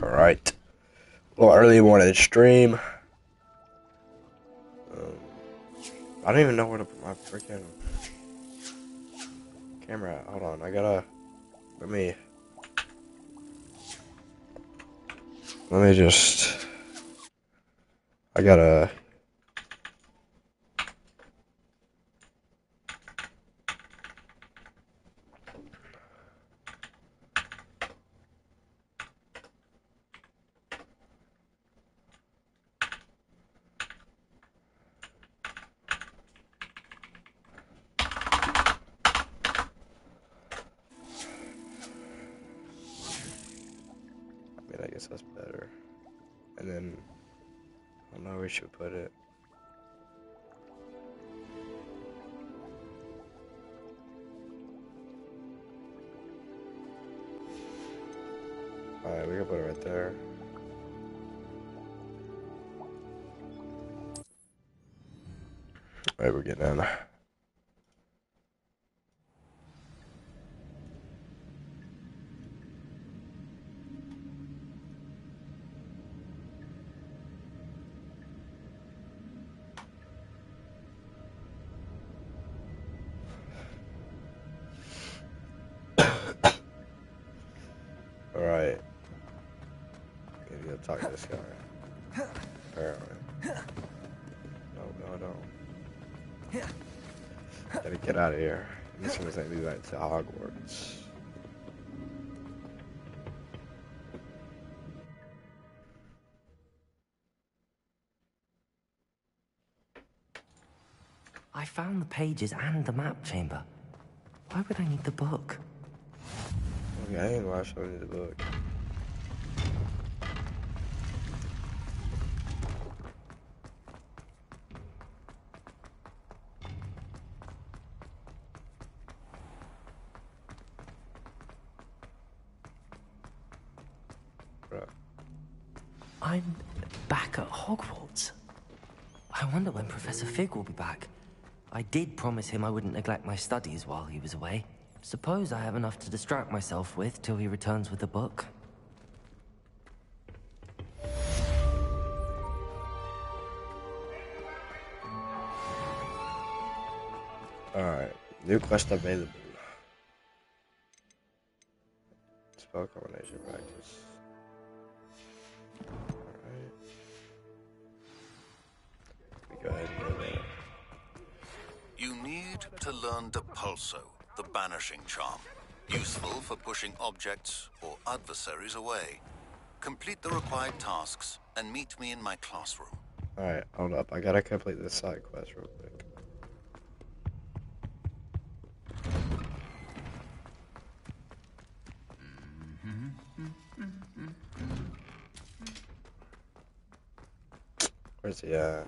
Alright. Well, early morning stream. I don't even know where to put my freaking camera at. Hold on, let me just, I gotta, I guess that's better. And then, I don't know where we should put it. Alright, we can put it right there. Alright, we're getting in. Alright. Maybe I'll talk to this guy. Apparently. No, I don't. Gotta get out of here. This seems like we went to Hogwarts. I found the pages and the map chamber. Why would I need the book? Okay, I ain't why I showed you the book. I'm back at Hogwarts. I wonder when Professor Fig will be back. I did promise him I wouldn't neglect my studies while he was away. Suppose I have enough to distract myself with till he returns with the book. Alright, new quest available. Spell combination practice. Alright. We go ahead and do that. You need to learn Depulso, the banishing charm. Useful for pushing objects or adversaries away. Complete the required tasks and meet me in my classroom. Alright, hold up. I gotta complete this side quest real quick. Where's he at?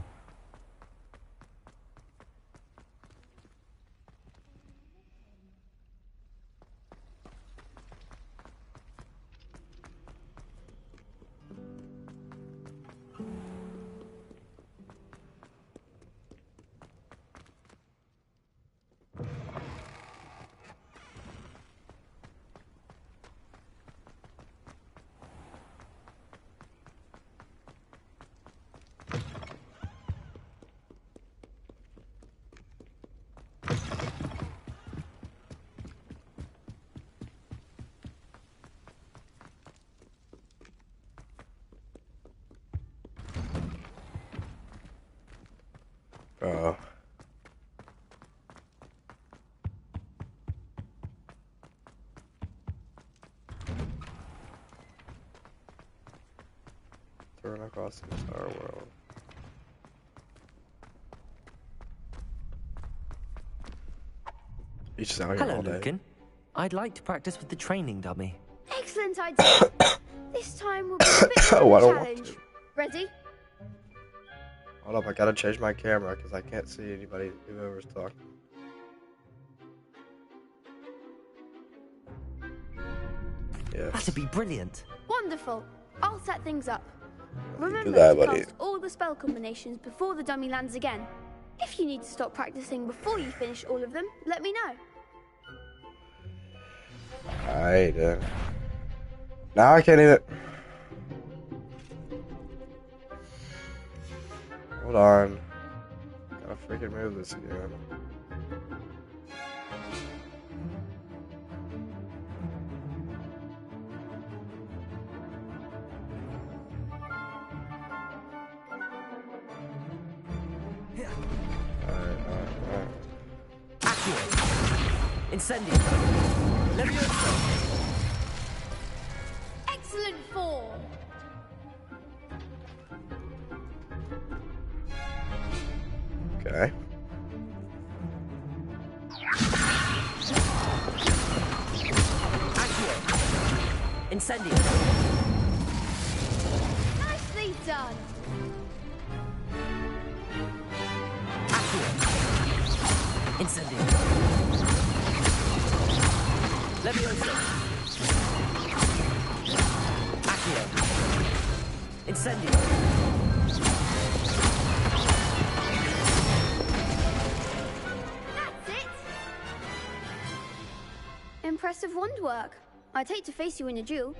Uh-oh. Turn across the entire world. He's just out here Hello, all day. Lucan. I'd like to practice with the training dummy. Excellent idea. This time will be a bit more of a challenge. Ready? Hold up, I gotta change my camera because I can't see anybody, whoever's talking. Yes. That'd be brilliant. Wonderful. I'll set things up. Remember that, to buddy. cast all the spell combinations before the dummy lands again. If you need to stop practicing before you finish all of them, let me know. Alright, now I can't even. Hold on. Gotta freaking move this again. Alright. Incendio. Levioso. Excellent form. Okay. Incendio. Nicely done. Incendio. Levioso. Accio. Incendio. That's it. Impressive wand work. I'd hate to face you in a duel.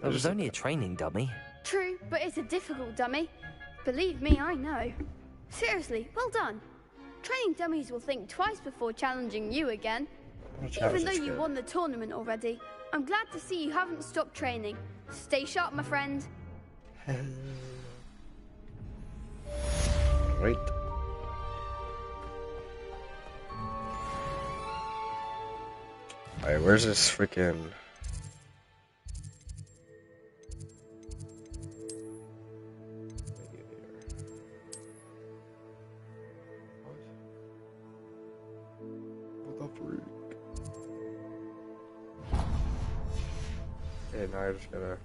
It was only a training dummy. True, but it's a difficult dummy. Believe me, I know. Seriously, well done. Training dummies will think twice before challenging you again. Even though you won the tournament already. I'm glad to see you haven't stopped training. Stay sharp, my friend. Wait. Alright, where's this freaking... What the freak? Okay, now I just gotta...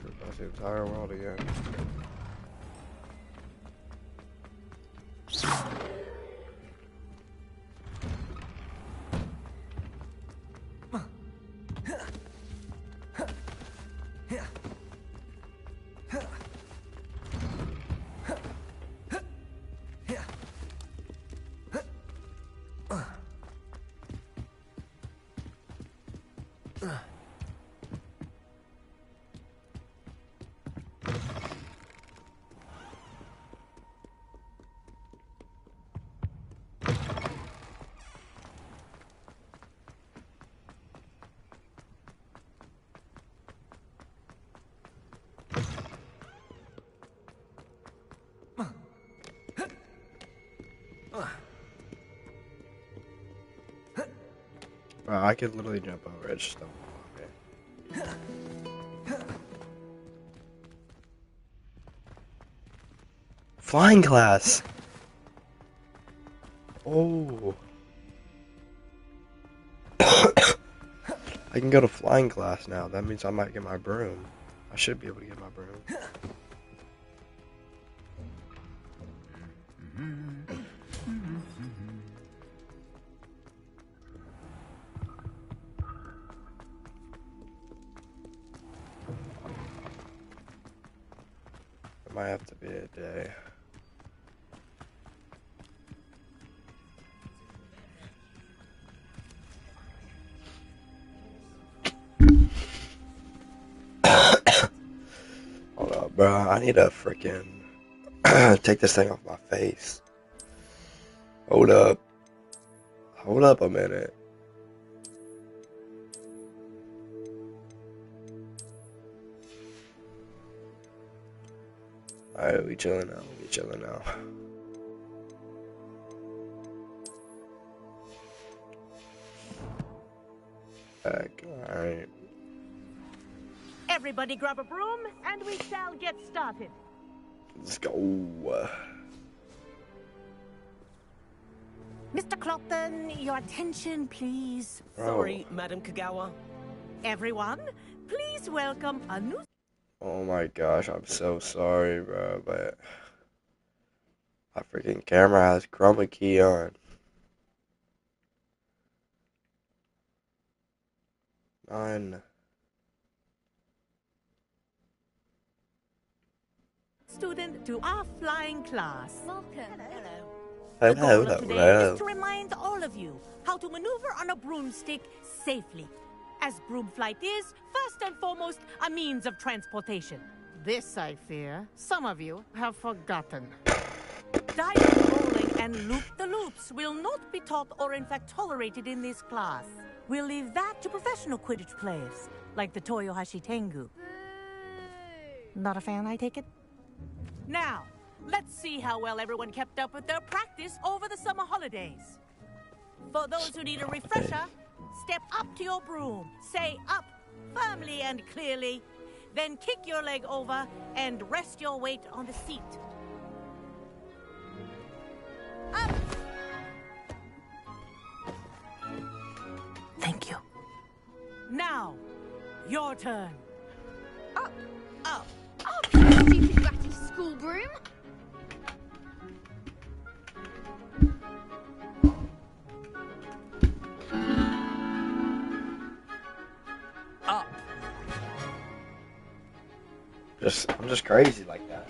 Across the entire world again. Bro, I could literally jump over it, just don't want me. Flying class! Oh. I can go to flying class now. That means I might get my broom. I should be able to get my broom. It might have to be a day. Hold up, bro. I need to freaking take this thing off my face. Hold up. Hold up a minute. Alright, we chilling now. We chilling now. Alright. Everybody grab a broom, and we shall get started. Let's go. Mr. Clopton, your attention, please. Sorry, Madam Kagawa. Everyone, please welcome a new... Oh my gosh, I'm so sorry, bro, but my freaking camera has chroma key on. None. student to our flying class. Welcome. Hello. Hello, The goal of today hello. is to remind all of you how to maneuver on a broomstick safely. as broom flight is, first and foremost, a means of transportation. This, I fear, some of you have forgotten. Dive rolling and loop-the-loops will not be taught or in fact tolerated in this class. We'll leave that to professional Quidditch players, like the Toyohashi Tengu. Not a fan, I take it? Now, let's see how well everyone kept up with their practice over the summer holidays. For those who need a refresher, step up to your broom, say up firmly and clearly, then kick your leg over and rest your weight on the seat. Up! Thank you. Now, your turn. Up, up, up, you stupid ratty school broom. Up. I'm just crazy like that.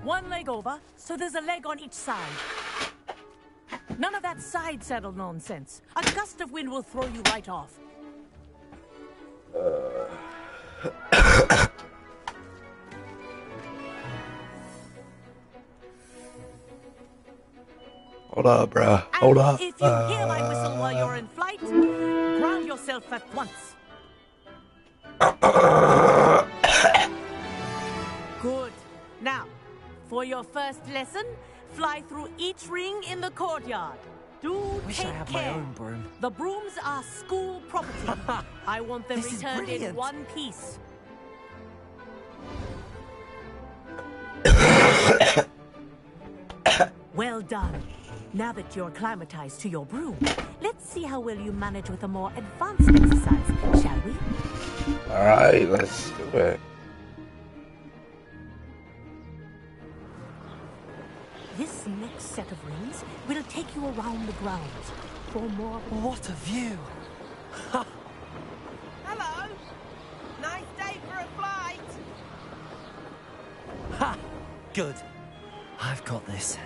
One leg over, so there's a leg on each side. None of that side saddle nonsense. A gust of wind will throw you right off. Hold up, bruh. Hold up. If you hear my whistle while you're in flight, ground yourself at once. Good. Now, for your first lesson, fly through each ring in the courtyard. Do Wish I take had care. my own broom. The brooms are school property. I want them This is returned in brilliant. one piece. Well done. Now that you're acclimatized to your broom, let's see how well you manage with a more advanced exercise, shall we? Alright, let's do it. This next set of rings will take you around the grounds for more... What a view! Hello! Nice day for a flight! Ha! Good. I've got this.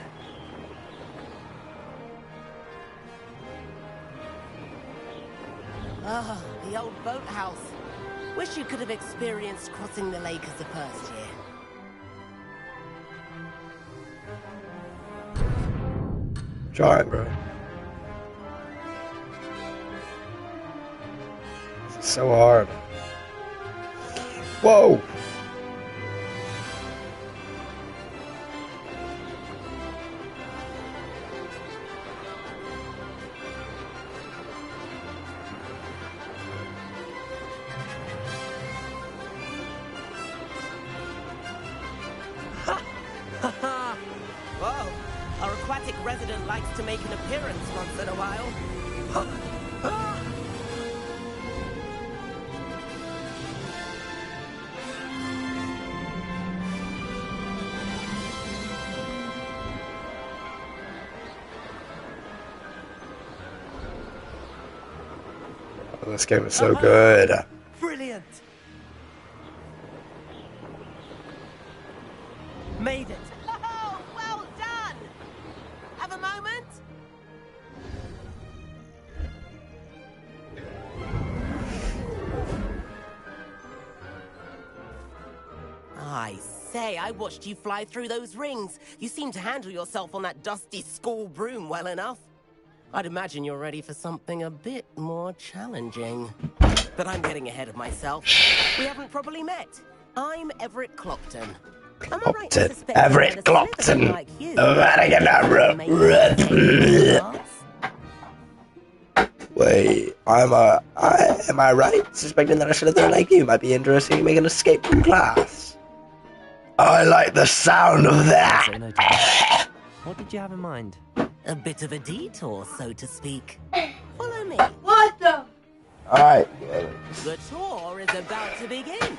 Ah, the old boathouse. Wish you could have experienced crossing the lake as a first year. Try it, bro. This is so hard. Whoa! Whoa! Our aquatic resident likes to make an appearance once in a while. Oh, this game is so good. Brilliant! Made it! Oh, well done! Have a moment? I say, I watched you fly through those rings. You seem to handle yourself on that dusty school broom well enough. I'd imagine you're ready for something a bit more challenging. But I'm getting ahead of myself. We haven't properly met. I'm Everett Clopton. Am I right in suspecting Everett that a citizen Clopton. like you Wait, am I right? Suspecting that a Slytherin like you might be interested in making an escape from class. I like the sound of that. So no doubt. What did you have in mind? A bit of a detour, so to speak. Follow me. What the? Alright. The tour is about to begin.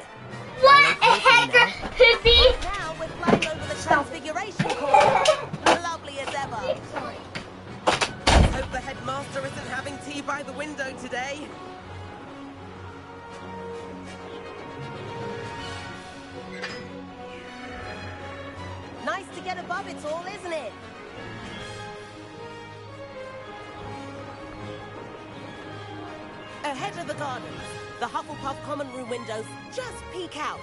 What a headrest, poopy! Now we're flying over the Transfiguration Course. Lovely as ever. Sorry. Hope the headmaster isn't having tea by the window today. Nice to get above it all, isn't it? Ahead of the gardens, the Hufflepuff common room windows just peek out.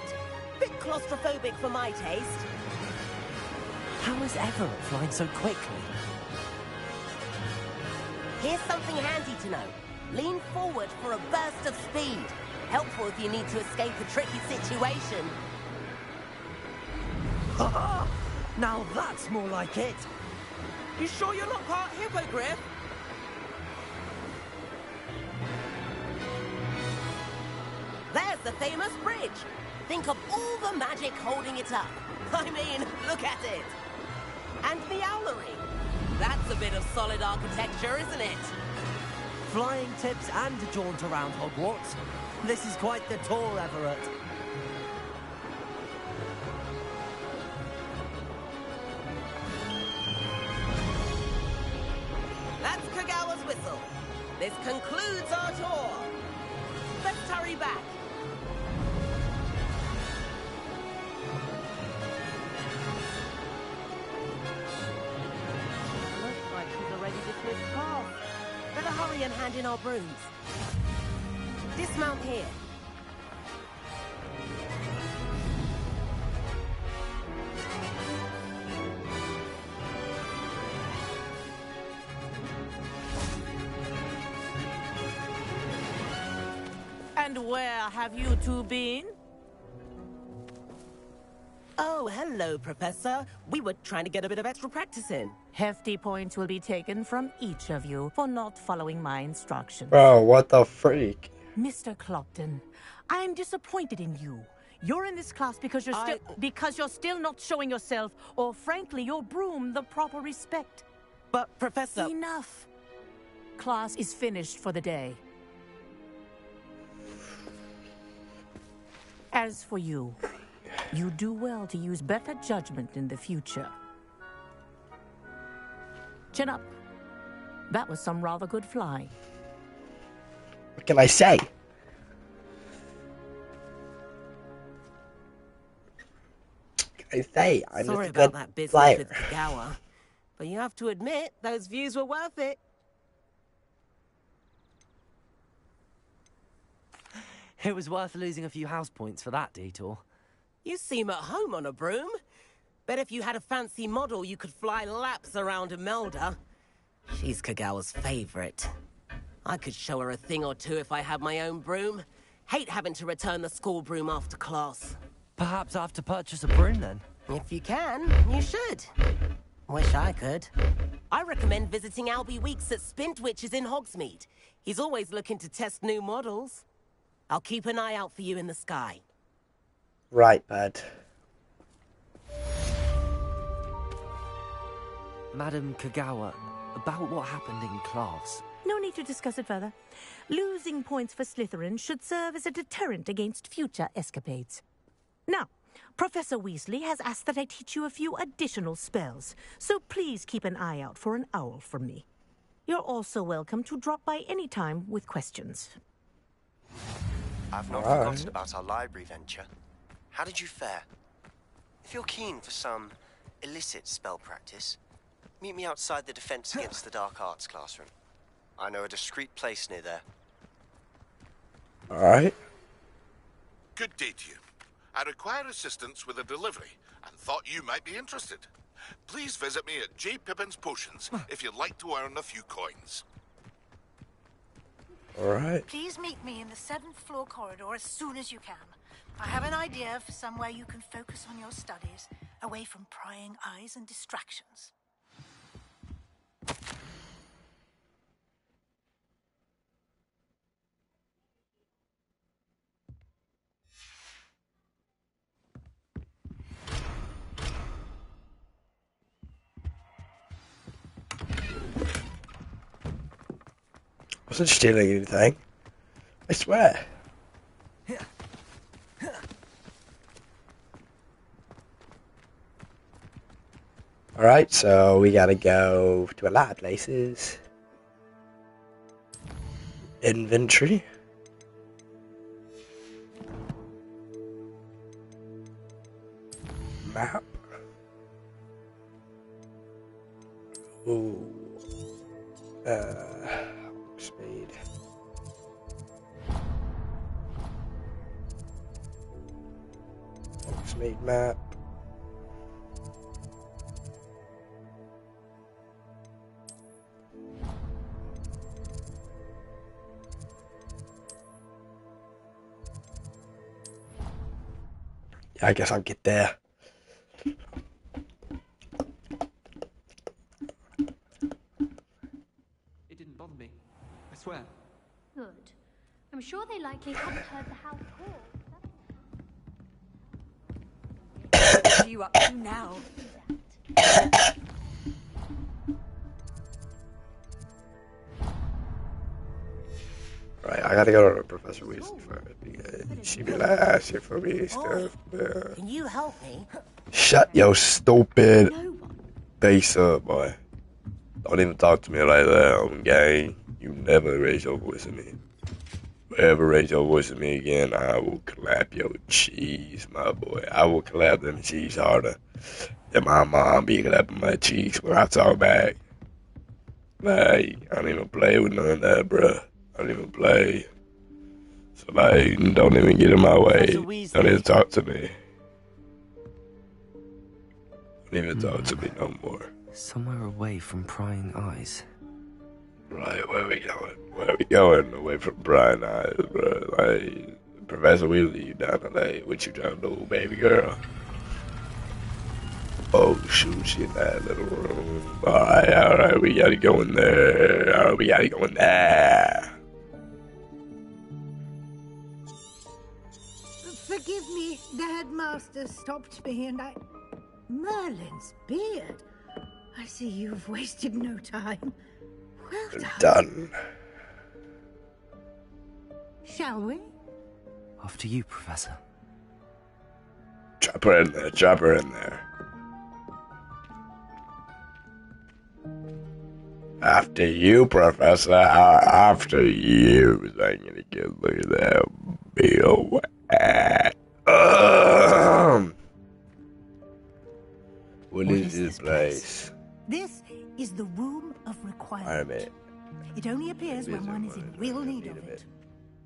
Bit claustrophobic for my taste. How is Everett flying so quickly? Here's something handy to know. Lean forward for a burst of speed. Helpful if you need to escape a tricky situation. Now that's more like it. You sure you're not part hippogriff? There's the famous bridge. Think of all the magic holding it up. I mean, look at it. And the owlery. That's a bit of solid architecture, isn't it? Flying tips and a jaunt around Hogwarts. This is quite the tour, Everett. That's Kagawa's whistle. This concludes our tour. Let's hurry back. Looks like she's already dismissed class. Better hurry and hand in our brooms. Dismount here. And where have you two been? Oh, hello, Professor. We were trying to get a bit of extra practice in. Hefty points will be taken from each of you for not following my instructions. Bro, what the freak? Mr. Clopton, I am disappointed in you. You're in this class because you're still not showing yourself, or frankly, your broom the proper respect. But, Professor... Enough. Class is finished for the day. As for you, you do well to use better judgment in the future. Chin up. That was some rather good flying. What can I say? I'm Sorry just a about good that business flyer. with Kagawa, but you have to admit, those views were worth it. It was worth losing a few house points for that detour. You seem at home on a broom. Bet if you had a fancy model, you could fly laps around Imelda. She's Kagawa's favorite. I could show her a thing or two if I had my own broom. Hate having to return the school broom after class. Perhaps I have to purchase a broom then. If you can, you should. Wish I could. I recommend visiting Albie Weeks at Spintwitches in Hogsmeade. He's always looking to test new models. I'll keep an eye out for you in the sky. Right, bud. Madam Kagawa, about what happened in class. No need to discuss it further. Losing points for Slytherin should serve as a deterrent against future escapades. Now, Professor Weasley has asked that I teach you a few additional spells, so please keep an eye out for an owl from me. You're also welcome to drop by any time with questions. I've not forgotten about our library venture. How did you fare? If you're keen for some illicit spell practice, meet me outside the Defense Against the Dark Arts classroom. I know a discreet place near there. Alright. Good day to you. I require assistance with a delivery and thought you might be interested. Please visit me at J. Pippin's Potions if you'd like to earn a few coins. Alright. Please meet me in the 7th floor corridor as soon as you can. I have an idea for somewhere you can focus on your studies, away from prying eyes and distractions. I wasn't stealing anything. I swear. Alright, so we gotta go to a lot of places. Inventory. Map. Ooh. Speed. Made map. Yeah, I guess I'll get there. It didn't bother me. I swear. Good. I'm sure they likely hadn't heard the house call. What are you up to now? Right, I gotta go to Professor Weasley first because she be like asking for me stuff. Can you help me? Shut your stupid face up, boy. Don't even talk to me like that, I'm gang. You never raise your voice at me. If you ever raise your voice at me again, I will clap your cheese, my boy. I will clap them cheeks harder than my mom be clapping my cheeks when I talk back. Like, I don't even play with none of that, bruh. I don't even play. So, like, don't even get in my way. Don't even talk to me. Don't even talk to me no more. Somewhere away from prying eyes. Right, where we going? Where we going? Away from prying eyes, bro. Like, Professor Weasley, you down to like, what you trying to do, baby girl? Oh, shoot, she in that little room. Alright, we gotta go in there. Alright, we gotta go in there. Forgive me, the headmaster stopped me and I... Merlin's beard. I see you've wasted no time. Well done. Shall we? After you, Professor. Drop her in there, drop her in there. After you, Professor, after you. I'm gonna get look at that bill. What is this place? This is the Room of Requirement. It only appears when one is in real need of it.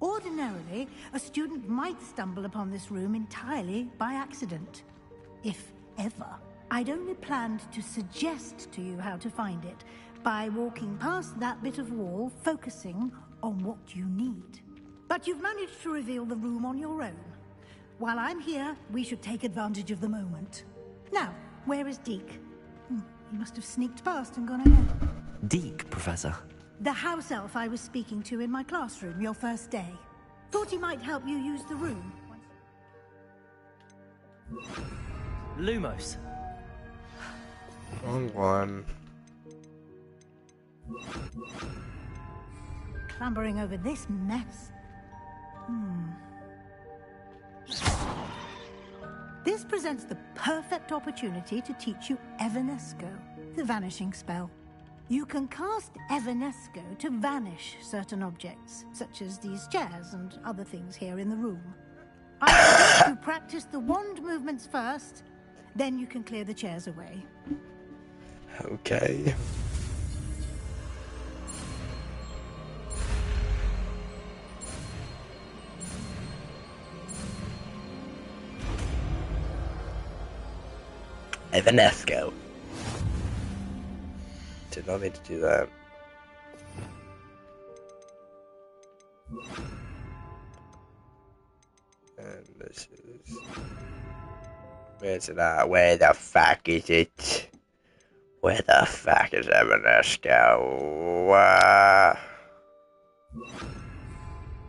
Ordinarily, a student might stumble upon this room entirely by accident. If ever. I'd only planned to suggest to you how to find it by walking past that bit of wall, focusing on what you need. But you've managed to reveal the room on your own. While I'm here, we should take advantage of the moment. Now, where is Deke? He must have sneaked past and gone ahead. Deke, Professor. The house elf I was speaking to in my classroom your first day. Thought he might help you use the room. Lumos. Wrong one. Clambering over this mess. This presents the perfect opportunity to teach you ㄎㄩㄋㄎㄅㄋ, the vanishing spell. You can cast ㄎㄩㄋㄎㄅㄋ to vanish certain objects, such as these chairs and other things here in the room. I suggest you practice the wand movements first, then you can clear the chairs away. Okay. ㄎㄩㄋㄎㄅㄋ. Did not need to do that. And this is... Where's it at? Where the fuck is it? Where the fuck is ㄎㄩㄋㄎㄅㄋ?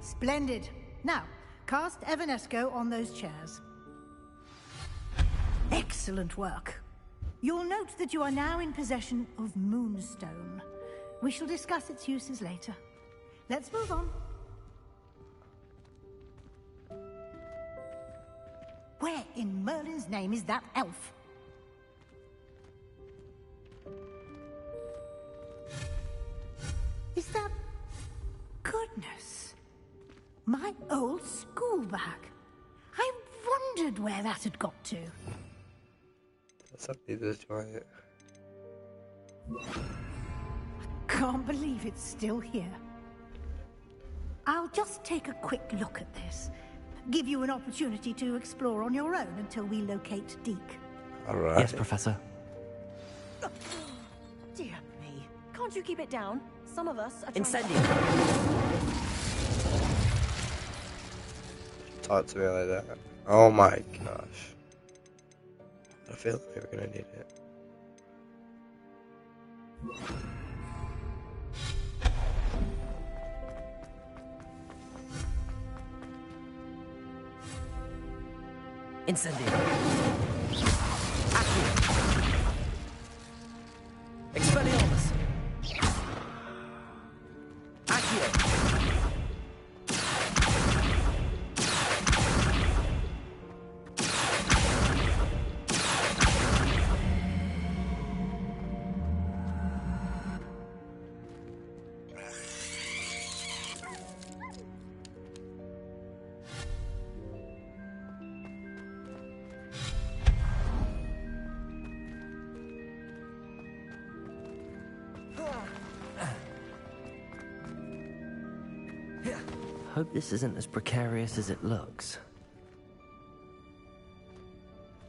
Splendid. Now, cast ㄎㄩㄋㄎㄅㄋ on those chairs. Excellent work. You'll note that you are now in possession of Moonstone. We shall discuss its uses later. Let's move on. Where in Merlin's name is that elf? Is that... Goodness. My old school bag. I wondered where that had got to. Somebody just try it. Can't believe it's still here. I'll just take a quick look at this. give you an opportunity to explore on your own until we locate Deke. All right. Yes, Professor. Dear me. Can't you keep it down? Some of us are trying Incendio. Talk to me like that. Oh my gosh. I feel like we're gonna need it. Incendio. Accio. Expelliarmus. Accio. Hope this isn't as precarious as it looks.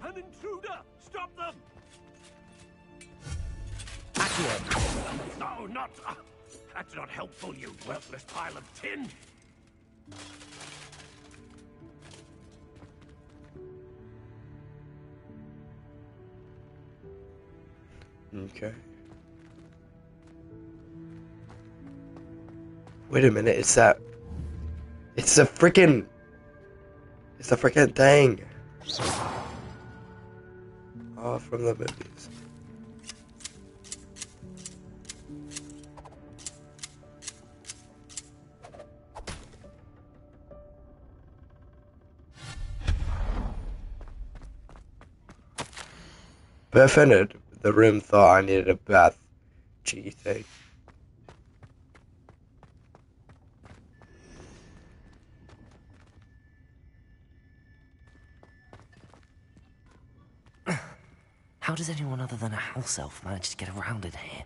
An intruder! Stop them! Accio. No, not... that's not helpful, you worthless pile of tin! Okay. Wait a minute, it's the freaking thing. Oh, from the movies. But offended, the room thought I needed a bath. Gee thing. How does anyone other than a house elf manage to get around in here?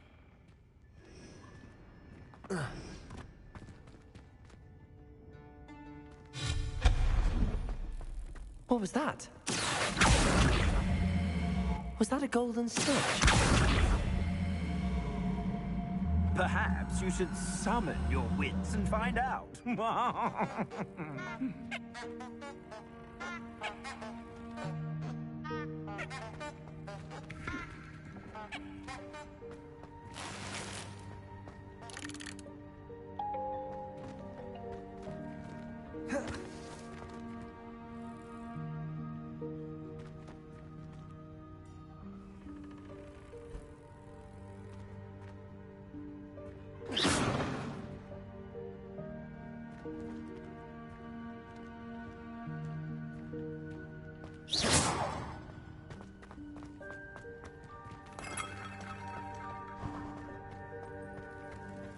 What was that? Was that a golden stitch? Perhaps you should summon your wits and find out.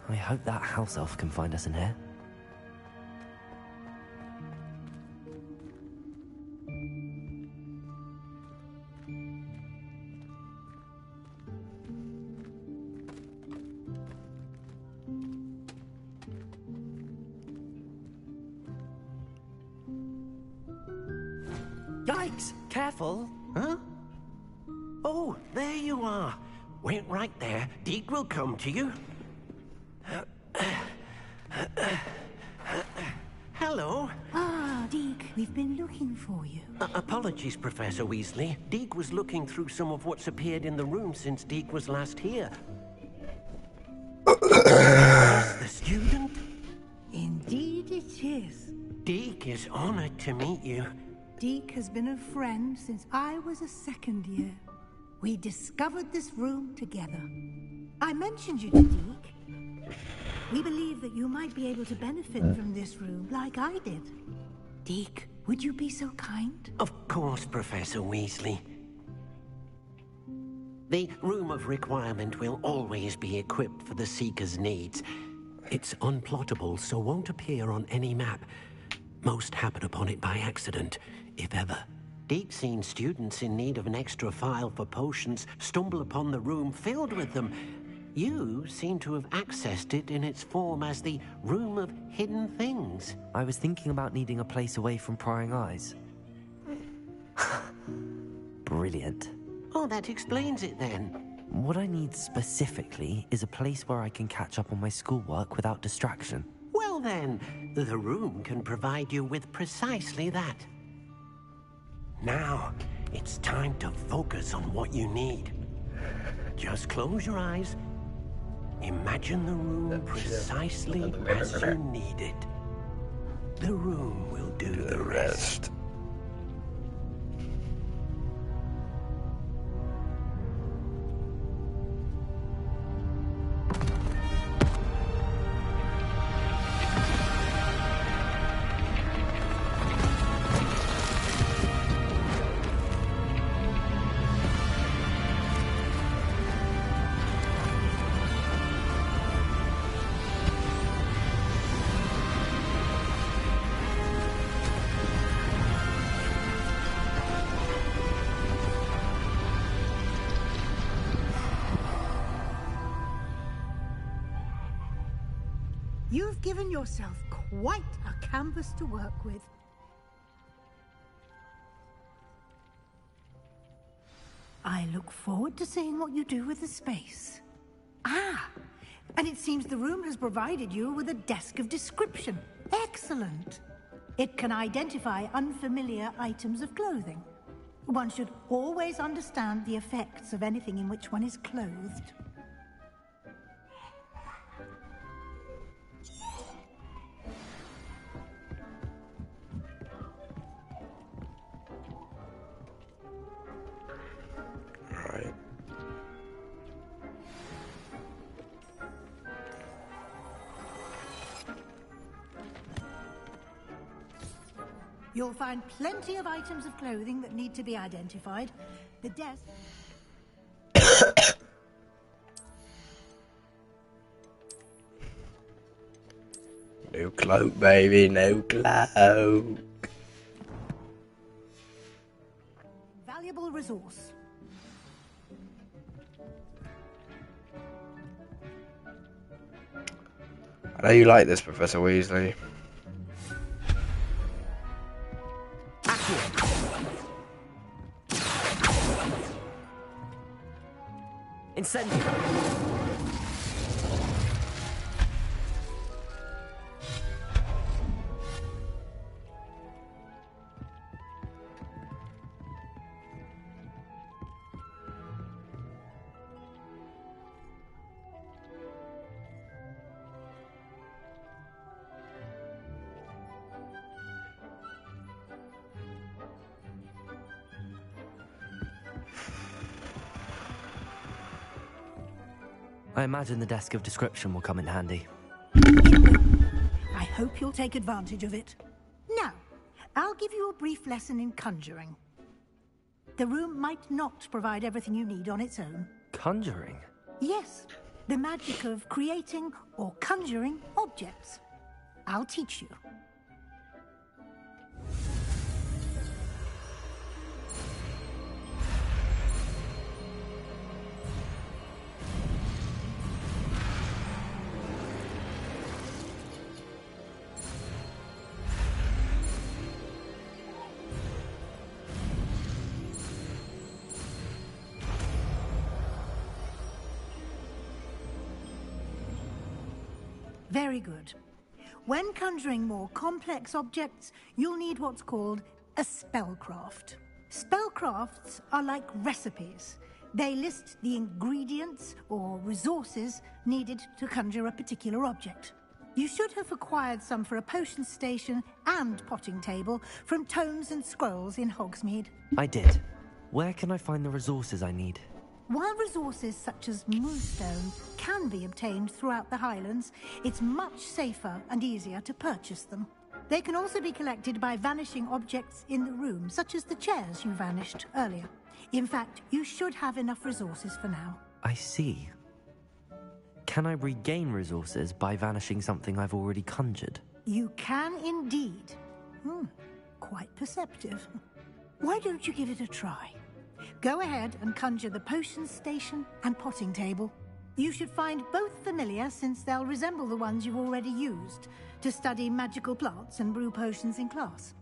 I hope that house elf can find us in here. Yikes! Careful! Huh? Oh, there you are. Wait right there. Deke will come to you. Hello. Ah, Deke, we've been looking for you. Apologies, Professor Weasley. Deke was looking through some of what's appeared in the room since Deke was last here. Is the student? Indeed it is. Deke is honored to meet you. Deke has been a friend since I was a second year. We discovered this room together. I mentioned you to Deke. We believe that you might be able to benefit from this room like I did. Deke, would you be so kind? Of course, Professor Weasley. The Room of Requirement will always be equipped for the Seeker's needs. It's unplottable, so won't appear on any map. Most happen upon it by accident, if ever. Deke's seen students in need of an extra file for potions stumble upon the room filled with them, You seem to have accessed it in its form as the Room of Hidden Things. I was thinking about needing a place away from prying eyes. Brilliant. Oh, that explains it then. What I need specifically is a place where I can catch up on my schoolwork without distraction. Well then, the room can provide you with precisely that. Now, it's time to focus on what you need. Just close your eyes. Imagine the room precisely as you need it. The room will do the rest. You've given yourself quite a canvas to work with. I look forward to seeing what you do with the space. Ah, and it seems the room has provided you with a desk of description. Excellent. It can identify unfamiliar items of clothing. One should always understand the effects of anything in which one is clothed. You'll find plenty of items of clothing that need to be identified. The desk... No cloak, baby, no cloak. Valuable resource. I know you like this, Professor Weasley. Incendio. I imagine the desk of description will come in handy. I hope you'll take advantage of it. Now, I'll give you a brief lesson in conjuring. The room might not provide everything you need on its own. Conjuring? Yes, the magic of creating or conjuring objects. I'll teach you. Very good. When conjuring more complex objects, you'll need what's called a spellcraft. Spellcrafts are like recipes. They list the ingredients or resources needed to conjure a particular object. You should have acquired some for a potion station and potting table from tomes and scrolls in Hogsmeade. I did. Where can I find the resources I need? While resources such as moonstone can be obtained throughout the Highlands, it's much safer and easier to purchase them. They can also be collected by vanishing objects in the room, such as the chairs you vanished earlier. In fact, you should have enough resources for now. I see. Can I regain resources by vanishing something I've already conjured? You can indeed. Quite perceptive. Why don't you give it a try? Go ahead and conjure the potion station and potting table. You should find both familiar, since they'll resemble the ones you've already used to study magical plants and brew potions in class.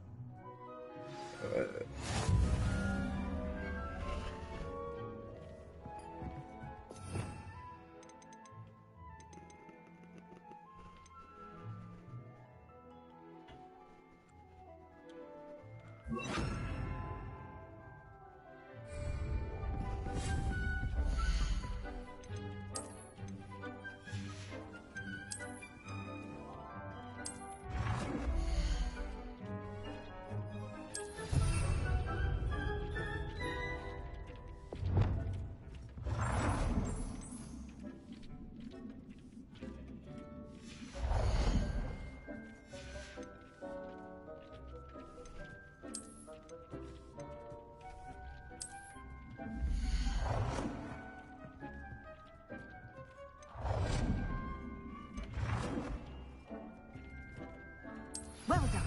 Well done.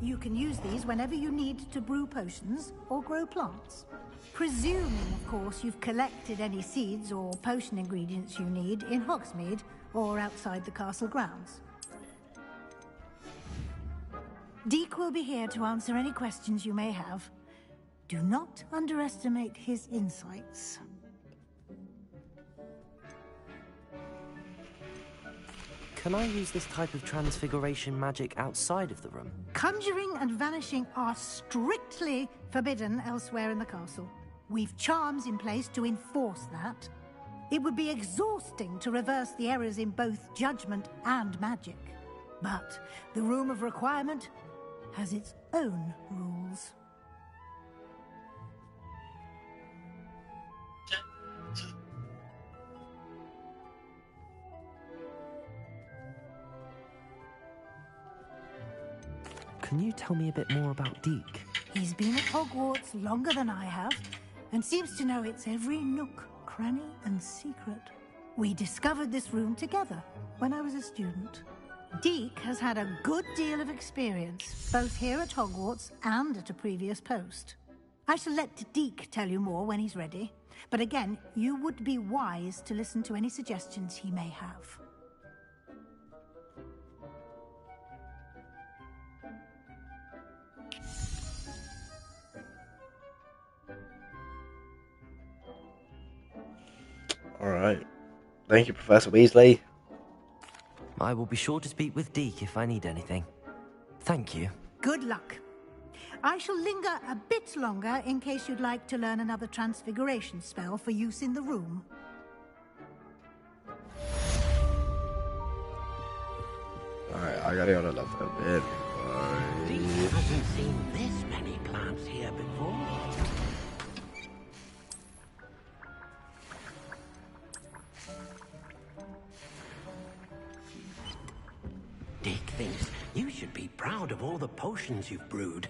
You can use these whenever you need to brew potions or grow plants. Presuming, of course, you've collected any seeds or potion ingredients you need in Hogsmeade or outside the castle grounds. Deek will be here to answer any questions you may have. Do not underestimate his insights. Can I use this type of transfiguration magic outside of the room? Conjuring and vanishing are strictly forbidden elsewhere in the castle. We've charms in place to enforce that. It would be exhausting to reverse the errors in both judgment and magic. But the Room of Requirement has its own rules. Can you tell me a bit more about Deek? He's been at Hogwarts longer than I have, and seems to know its every nook, cranny, and secret. We discovered this room together when I was a student. Deek has had a good deal of experience, both here at Hogwarts and at a previous post. I shall let Deek tell you more when he's ready, but again, you would be wise to listen to any suggestions he may have. Alright. Thank you, Professor Weasley. I will be sure to speak with Deek if I need anything. Thank you. Good luck. I shall linger a bit longer in case you'd like to learn another transfiguration spell for use in the room. Alright, I gotta go to the forbidden. Deek hasn't seen this many plants here before. Deek thinks you should be proud of all the potions you've brewed.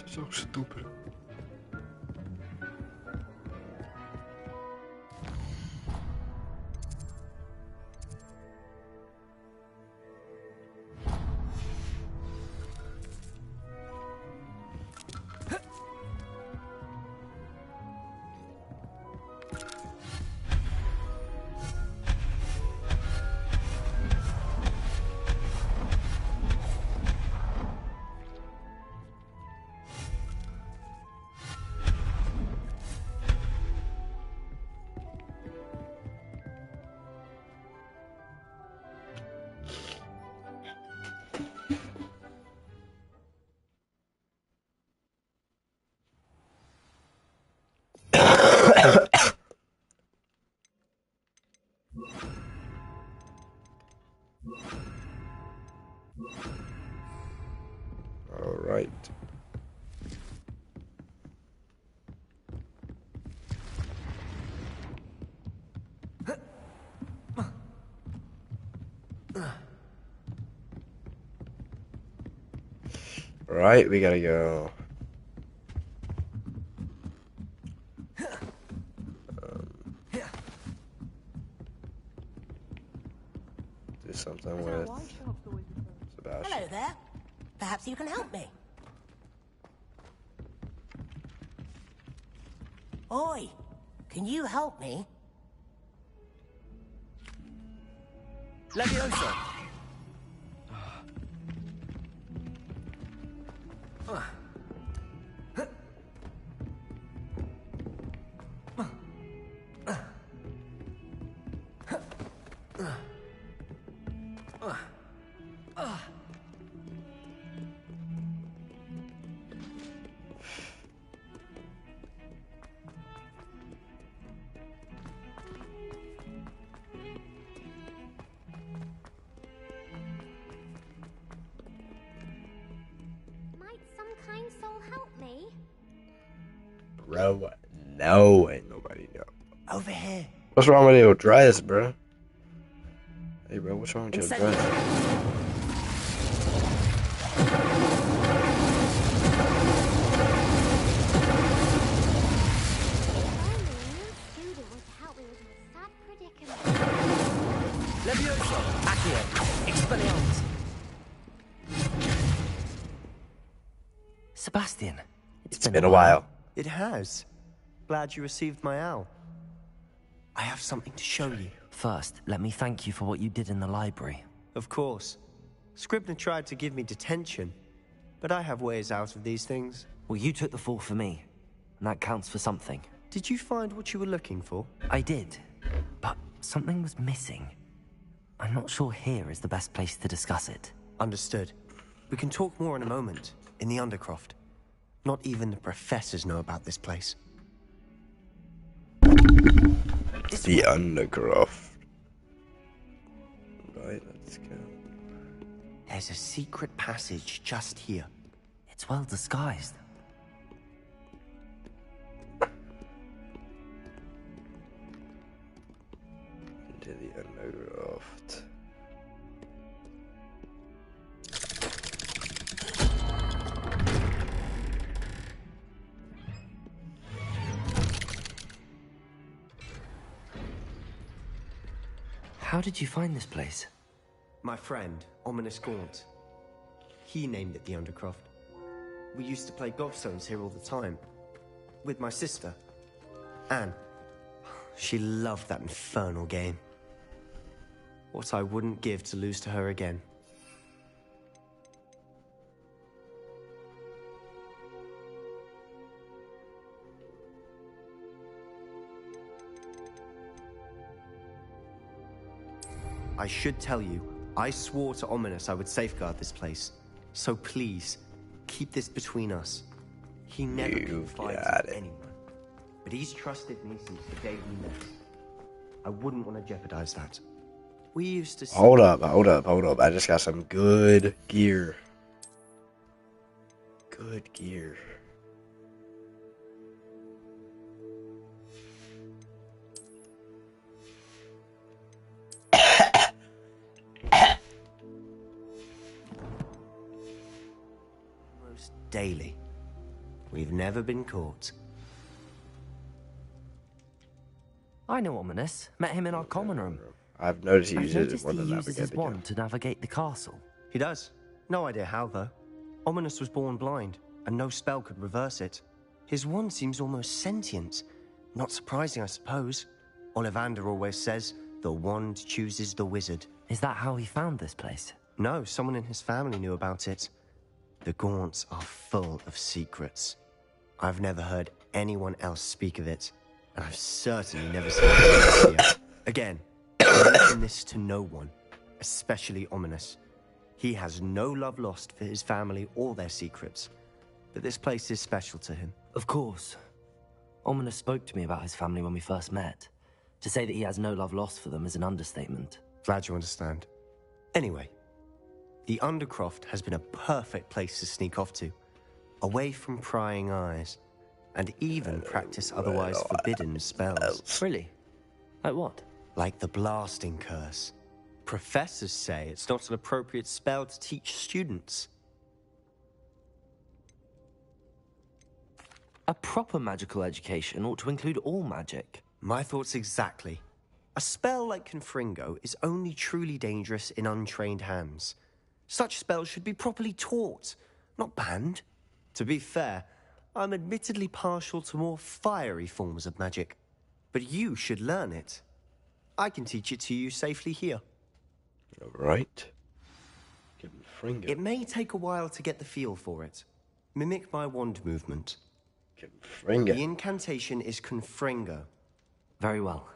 So stupid. All right. All right, we gotta go. Do something with Sebastian. Hello there. Perhaps you can help me. Oi, can you help me? Leviosa! Bro, no, ain't nobody know. Over here. What's wrong with your dress, bro? Hey, bro, what's wrong with your dress? Leviosa, Accio, Expelliarmus. Sebastian, It's been a while. It has. Glad you received my owl. I have something to show you. First, let me thank you for what you did in the library. Of course. Scribner tried to give me detention, but I have ways out of these things. Well, you took the fall for me, and that counts for something. Did you find what you were looking for? I did, but something was missing. I'm not sure here is the best place to discuss it. Understood. We can talk more in a moment, in the Undercroft. Not even the professors know about this place. The Undercroft. Right, let's go. There's a secret passage just here. It's well disguised. Into the Undercroft. How did you find this place? My friend, Ominous Gaunt. He named it the Undercroft. We used to play gobstones here all the time. With my sister, Anne. She loved that infernal game. What I wouldn't give to lose to her again. I should tell you, I swore to Ominous I would safeguard this place. So please, keep this between us. He never confides in anyone. But he's trusted me since the day we met. I wouldn't want to jeopardize that. We used to... Hold up. I just got some good gear. Good gear. Almost daily. We've never been caught. I know Ominous. Met him in our common room. I've noticed he uses his wand to navigate the castle. He does. No idea how, though. Ominous was born blind, and no spell could reverse it. His wand seems almost sentient. Not surprising, I suppose. Ollivander always says, the wand chooses the wizard. Is that how he found this place? No, someone in his family knew about it. The Gaunts are full of secrets. I've never heard anyone else speak of it, and I've certainly never seen it here. Again, I mention this to no one, especially Ominous. He has no love lost for his family or their secrets, but this place is special to him. Of course. Ominous spoke to me about his family when we first met. To say that he has no love lost for them is an understatement. Glad you understand. Anyway, the Undercroft has been a perfect place to sneak off to, away from prying eyes, and even practice otherwise forbidden spells. Really? Like what? Like the blasting curse. Professors say it's not an appropriate spell to teach students. A proper magical education ought to include all magic. My thoughts exactly. A spell like Confringo is only truly dangerous in untrained hands. Such spells should be properly taught, not banned. To be fair, I'm admittedly partial to more fiery forms of magic, but you should learn it. I can teach it to you safely here. Alright. It may take a while to get the feel for it. Mimic my wand movement. Confringo. The incantation is Confringo. Very well.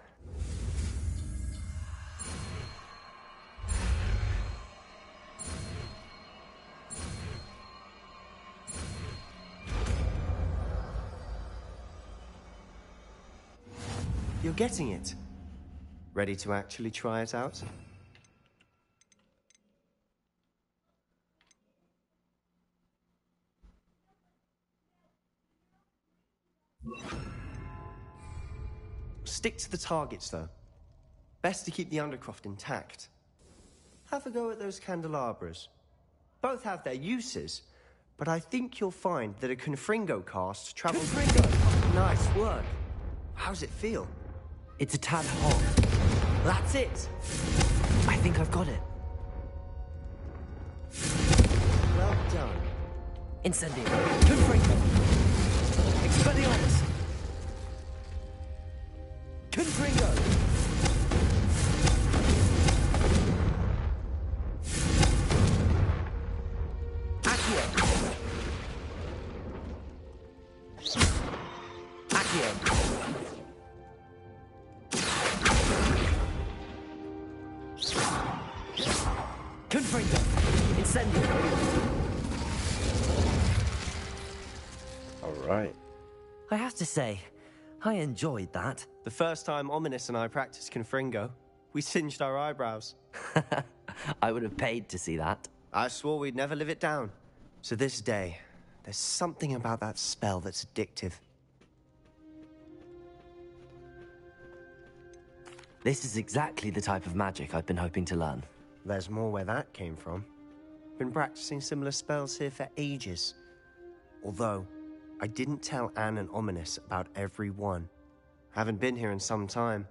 You're getting it. Ready to actually try it out? Stick to the targets, though. Best to keep the undercroft intact. Have a go at those candelabras. Both have their uses, but I think you'll find that a Confringo cast travels... Confringo! Nice work. How's it feel? It's a tad hot. That's it! I think I've got it. Well done. Incendio. Confringo. Expelliarmus. Confringo. Accio. Accio. Confringo. Incendio. Alright. I have to say, I enjoyed that. The first time Ominous and I practiced Confringo, we singed our eyebrows. I would have paid to see that. I swore we'd never live it down. So this day, there's something about that spell that's addictive. This is exactly the type of magic I've been hoping to learn. There's more where that came from. Been practicing similar spells here for ages. Although, I didn't tell Anne and Ominous about every one. Haven't been here in some time.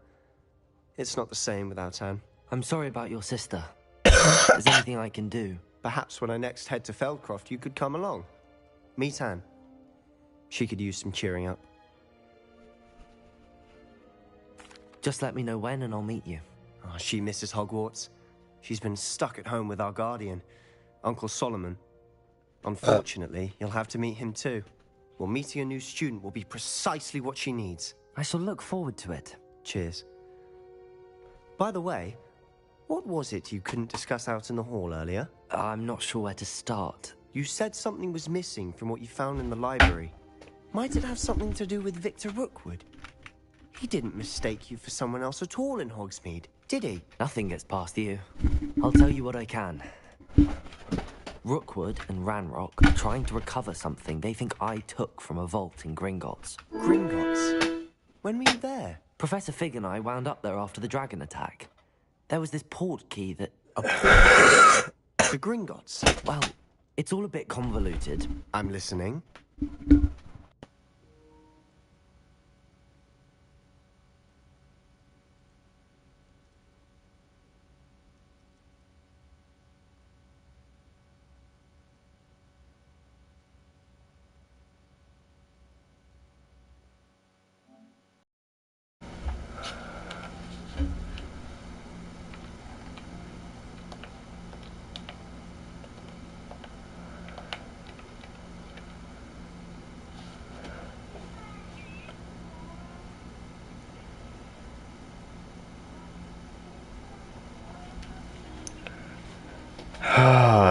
It's not the same without Anne. I'm sorry about your sister. If there's anything I can do. Perhaps when I next head to Feldcroft, you could come along. Meet Anne. She could use some cheering up. Just let me know when and I'll meet you. Oh, she misses Hogwarts. She's been stuck at home with our guardian, Uncle Solomon. Unfortunately, you'll have to meet him too. Well, meeting a new student will be precisely what she needs. I shall look forward to it. Cheers. By the way, what was it you couldn't discuss out in the hall earlier? I'm not sure where to start. You said something was missing from what you found in the library. Might it have something to do with Victor Rookwood? He didn't mistake you for someone else at all in Hogsmeade, did he? Nothing gets past you. I'll tell you what I can. Rookwood and Ranrock are trying to recover something they think I took from a vault in Gringotts. Gringotts? When were you there? Professor Fig and I wound up there after the dragon attack. There was this port key that... The Gringotts? Well, it's all a bit convoluted. I'm listening.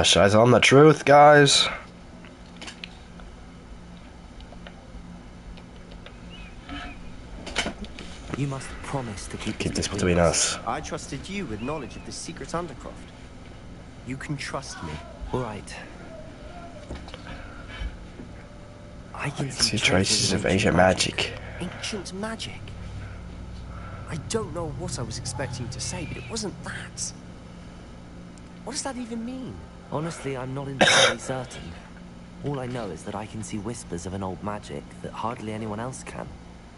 Should I tell them the truth, guys? You must promise to keep this between us. I trusted you with knowledge of the secret undercroft. You can trust me. All right. I can see traces of ancient magic. Ancient magic? I don't know what I was expecting to say, but it wasn't that. What does that even mean? Honestly, I'm not entirely certain. All I know is that I can see whispers of an old magic that hardly anyone else can.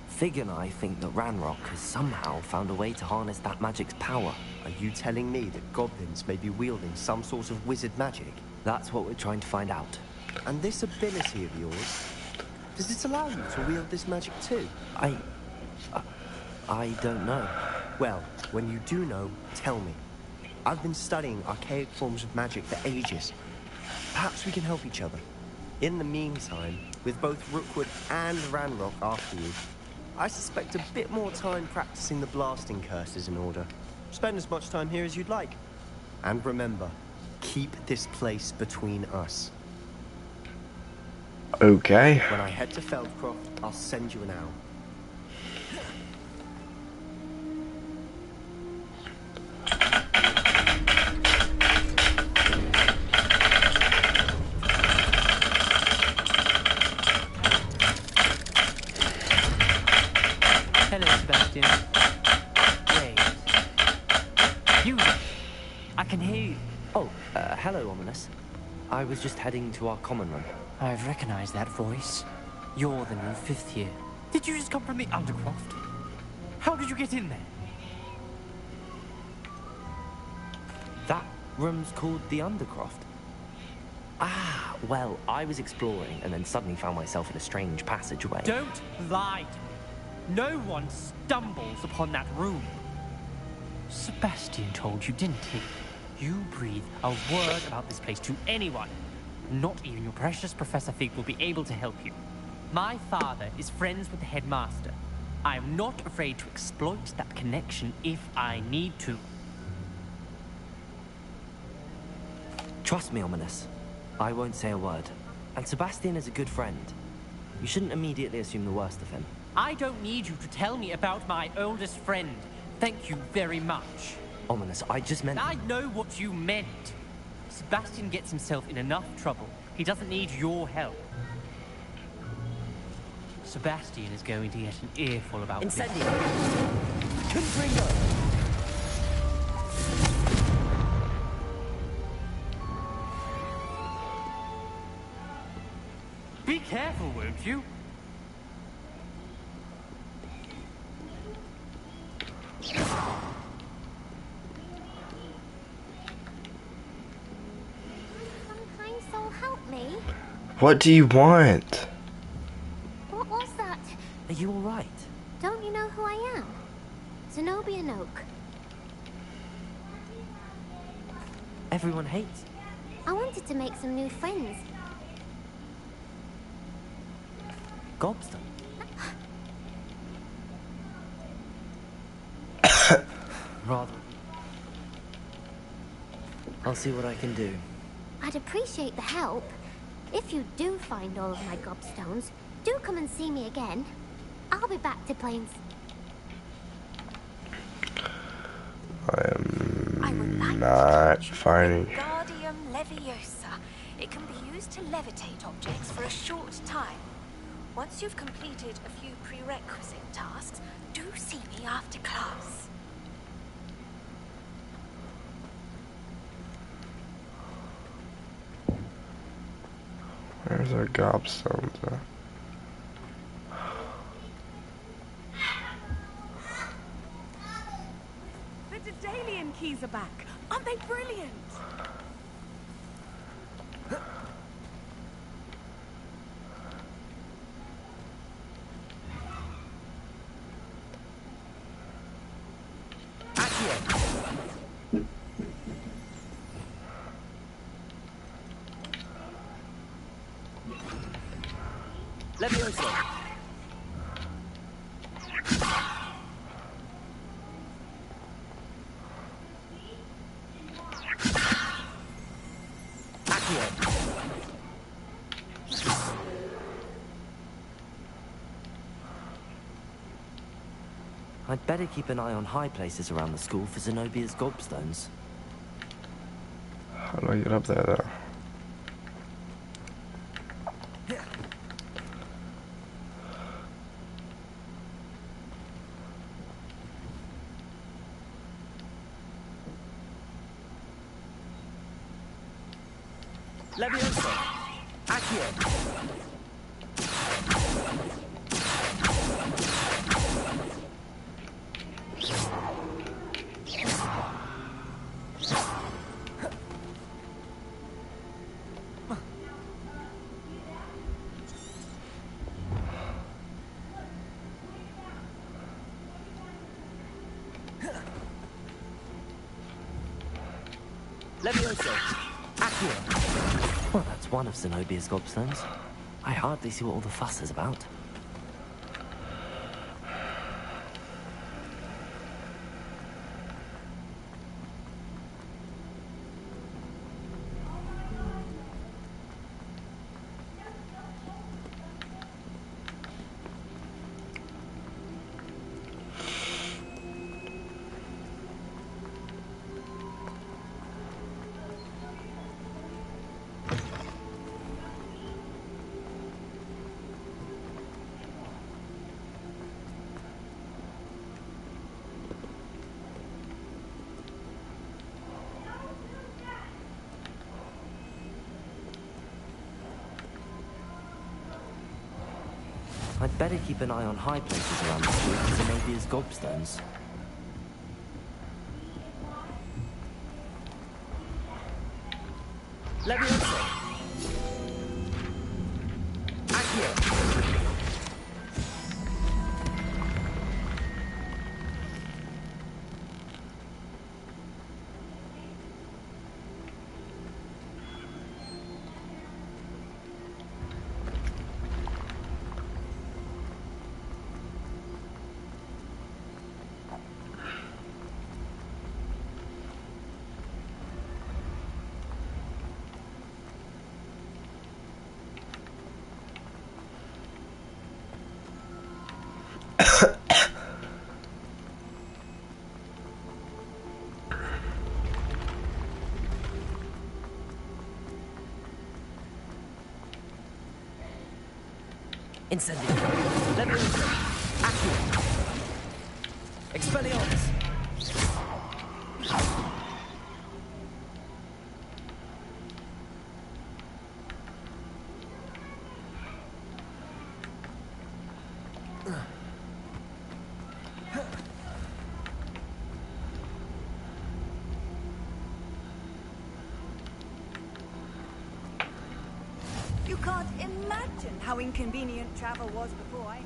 Fig and I think that Ranrock has somehow found a way to harness that magic's power. Are you telling me that goblins may be wielding some sort of wizard magic? That's what we're trying to find out. And this ability of yours, does it allow you to wield this magic too? I don't know. Well, when you do know, tell me. I've been studying archaic forms of magic for ages. Perhaps we can help each other. In the meantime, with both Rookwood and Ranrock after you, I suspect a bit more time practicing the blasting curse is in order. Spend as much time here as you'd like. And remember, keep this place between us. Okay. When I head to Feldcroft, I'll send you an owl. Hello, Sebastian. Wait. You! I can hear you. Oh, hello, Ominous. I was just heading to our common room. I've recognized that voice. You're the new 5th year. Did you just come from the Undercroft? How did you get in there? That room's called the Undercroft? Ah, well, I was exploring and then suddenly found myself in a strange passageway. Don't lie to me. No one stumbles upon that room. Sebastian told you, didn't he? You breathe a word about this place to anyone. Not even your precious Professor Fig will be able to help you. My father is friends with the headmaster. I am not afraid to exploit that connection if I need to. Trust me, Ominous. I won't say a word. And Sebastian is a good friend. You shouldn't immediately assume the worst of him. I don't need you to tell me about my oldest friend. Thank you very much. Ominous, I just meant... I know what you meant. Sebastian gets himself in enough trouble. He doesn't need your help. Sebastian is going to get an earful about this. Confringo! Be careful, won't you? Kind soul, help me. What do you want? What was that? Are you alright? Don't you know who I am? Zenobia Noak. Everyone hates. I wanted to make some new friends. Gobstone? Rather. I'll see what I can do. I'd appreciate the help. If you do find all of my gobstones, do come and see me again. I'll be back to Plains. I am not finding. Guardium Leviosa. It can be used to levitate objects for a short time. Once you've completed a few prerequisite tasks, do see me after class. Where's our gobstones at? The Daedalian keys are back. Aren't they brilliant? Leviosa! I'd better keep an eye on high places around the school for Zenobia's gobstones. How do I get up there, though? Leviosa! Accio! Levioso. Accio. Well, that's one of Zenobia's gobstones. I hardly see what all the fuss is about. I'd better keep an eye on high places around the school for Zenobia's gobstones. Levioso. Accio. Incendio. Levioso. Accio. Expelliarmus. You can't imagine how inconvenient travel was before I...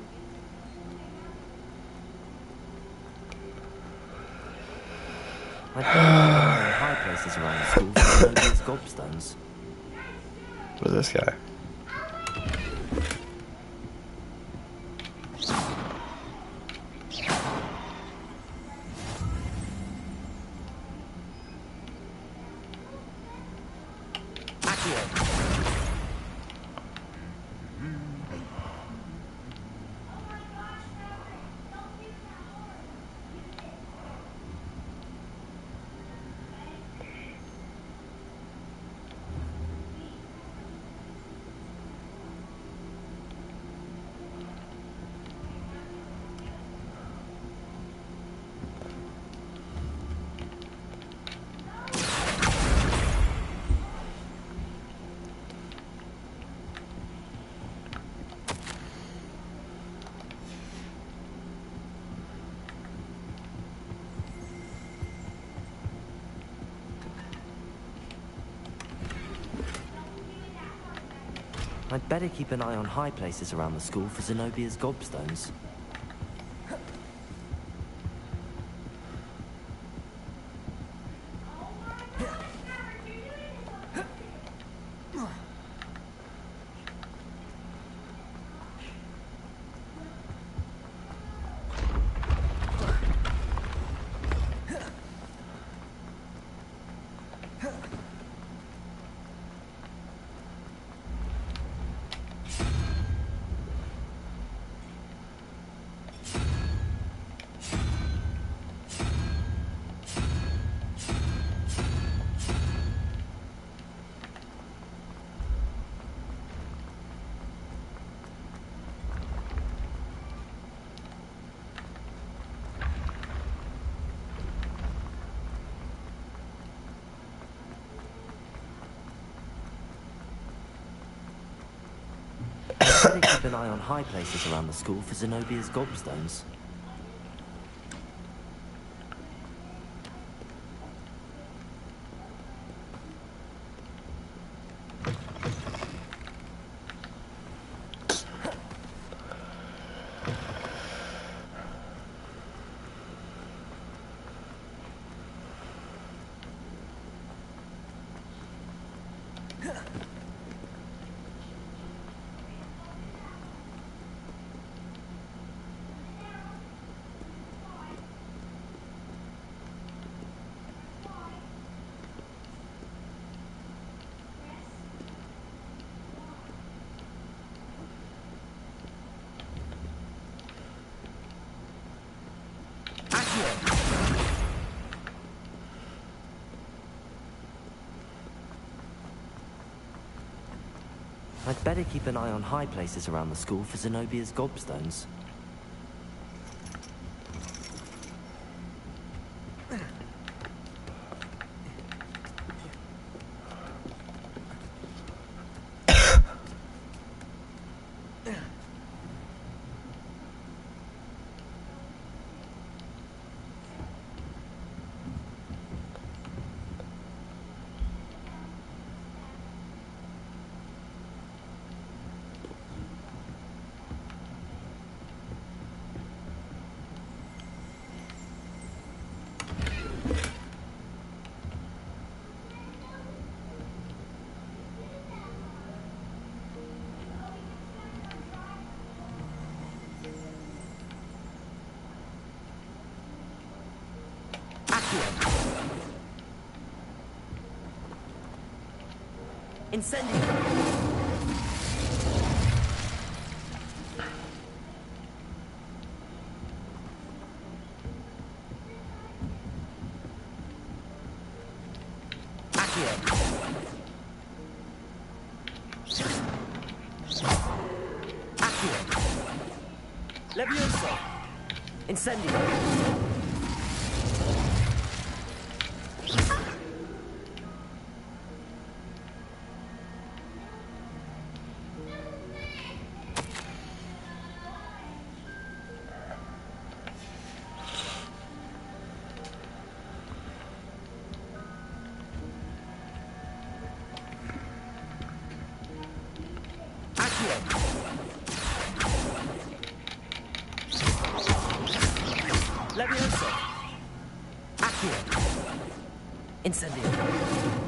I'd better keep an eye on high places around the school for Zenobia's gobstones. Who's this guy? I'd better keep an eye on high places around the school for Zenobia's gobstones. I'd better keep an eye on high places around the school for Zenobia's gobstones. I'd better keep an eye on high places around the school for Zenobia's gobstones. Incendio! Accio! Accio! Levioso! Incendio! Levioso! Accio! Incendio!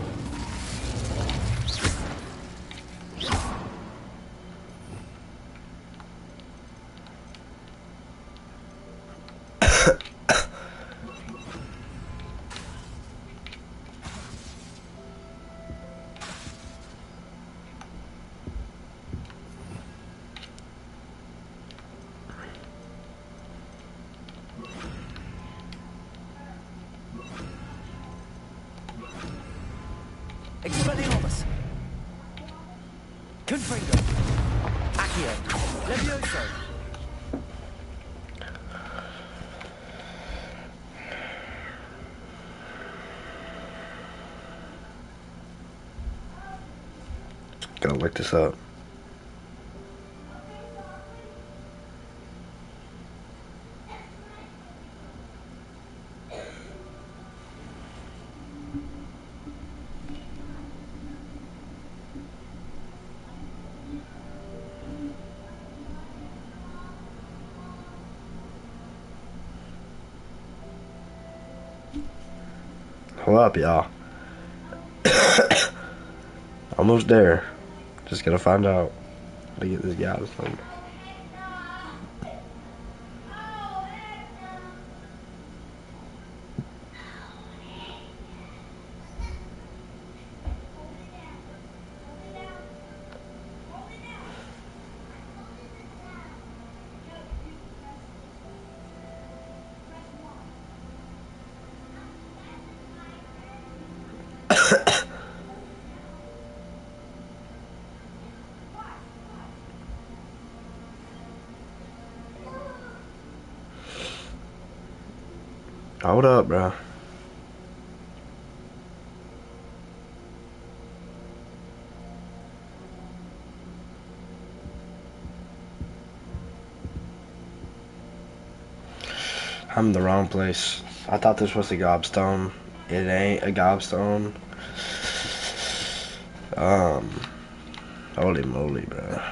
Expelliarmus! Confringo! Accio! Levioso! Gotta look this up. Hold up, y'all. Almost there. Just gotta find out how to get this guy to something. Hold up, bro. I'm in the wrong place. I thought this was a gobstone. It ain't a gobstone. Holy moly, bro.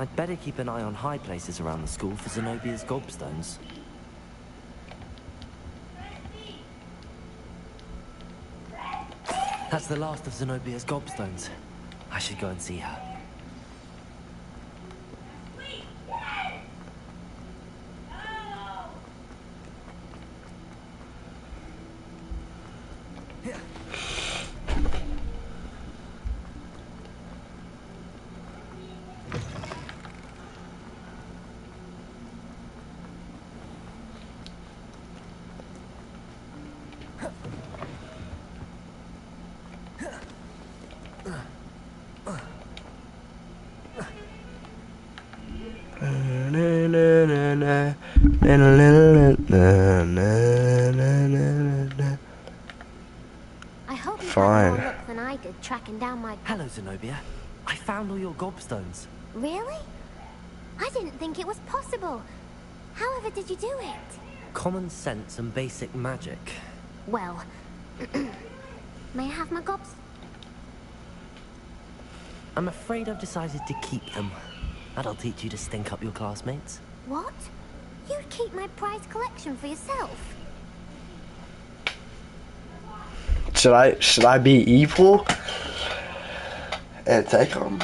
I'd better keep an eye on high places around the school for Zenobia's gobstones. That's the last of Zenobia's gobstones. I should go and see her. I hope you Fine. had more luck than I did tracking down my... Hello, Zenobia. I found all your gobstones. Really? I didn't think it was possible. However did you do it? Common sense and basic magic. Well, may I have my gobs? I'm afraid I've decided to keep them. That'll teach you to stink up your classmates. What? You'd keep my prized collection for yourself? Should I be evil and take them?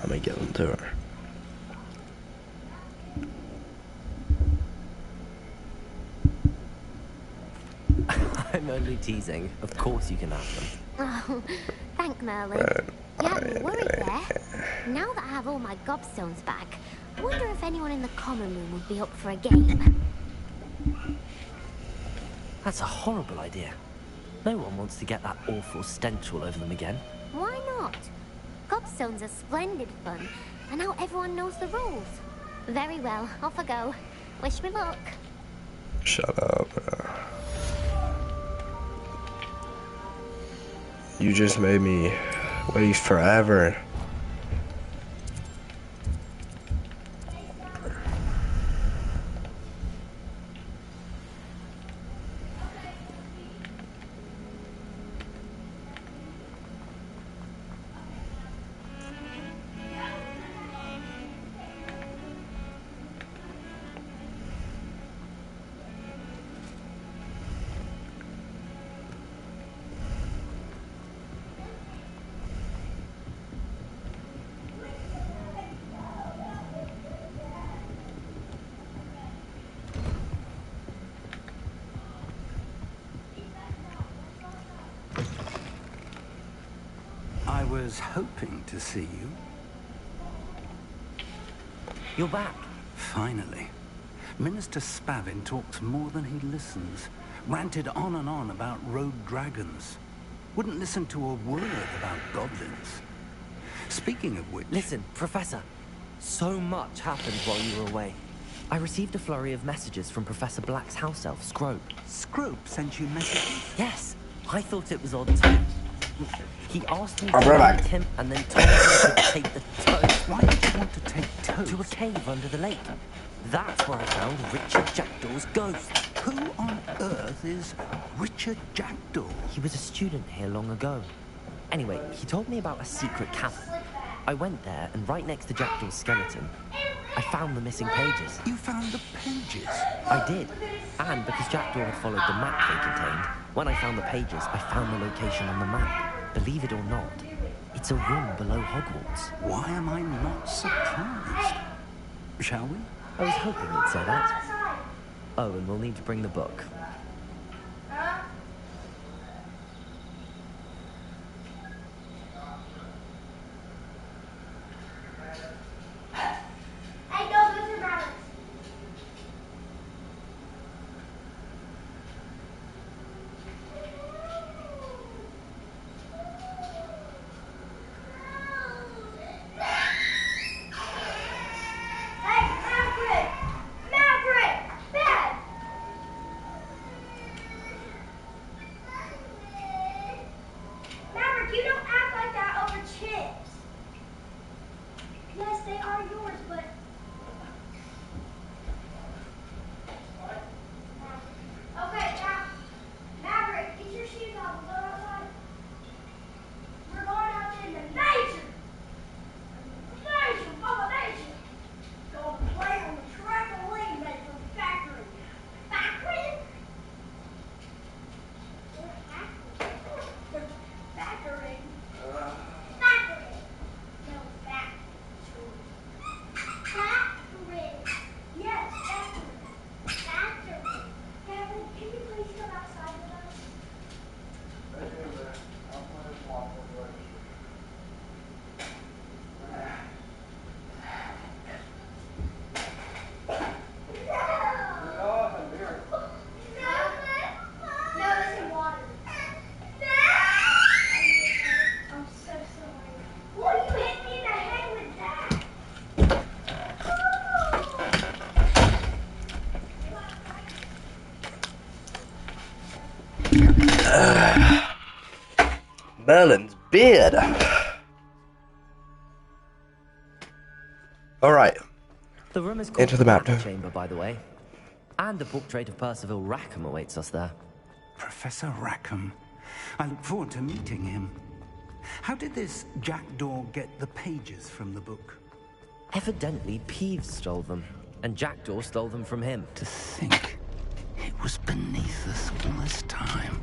I'm gonna give them to her. I'm only teasing. Of course you can have them. Oh, thank Merlin. You had me worried there. Now that I have all my gobstones back, I wonder if anyone in the common room would be up for a game. That's a horrible idea. No one wants to get that awful stench all over them again. Why not? Gobstones are splendid fun, and now everyone knows the rules. Very well, off I go. Wish me luck. Shut up. You just made me wait forever. I was hoping to see you. You're back. Finally. Minister Spavin talks more than he listens. Ranted on and on about road dragons. Wouldn't listen to a word about goblins. Speaking of which... Listen, Professor. So much happened while you were away. I received a flurry of messages from Professor Black's house elf, Scrope. Scrope sent you messages? Yes. I thought it was odd too. He asked me to back. meet him and then told me to take the toad. Why did you want to take toad? To a cave under the lake. That's where I found Richard Jackdaw's ghost. Who on earth is Richard Jackdaw? He was a student here long ago. Anyway, he told me about a secret cavern. I went there, and right next to Jackdaw's skeleton, I found the missing pages. You found the pages? I did. And because Jackdaw had followed the map they contained, when I found the pages, I found the location on the map. Believe it or not, it's a room below Hogwarts. Why am I not surprised? Shall we? I was hoping you'd say that. Oh, and we'll need to bring the book. Merlin's beard. Alright. The room is called Into the map chamber, by the way. And a portrait of Percival Rackham awaits us there. Professor Rackham. I look forward to meeting him. How did this jackdaw get the pages from the book? Evidently, Peeves stole them, and Jackdaw stole them from him. To think it was beneath us all this time.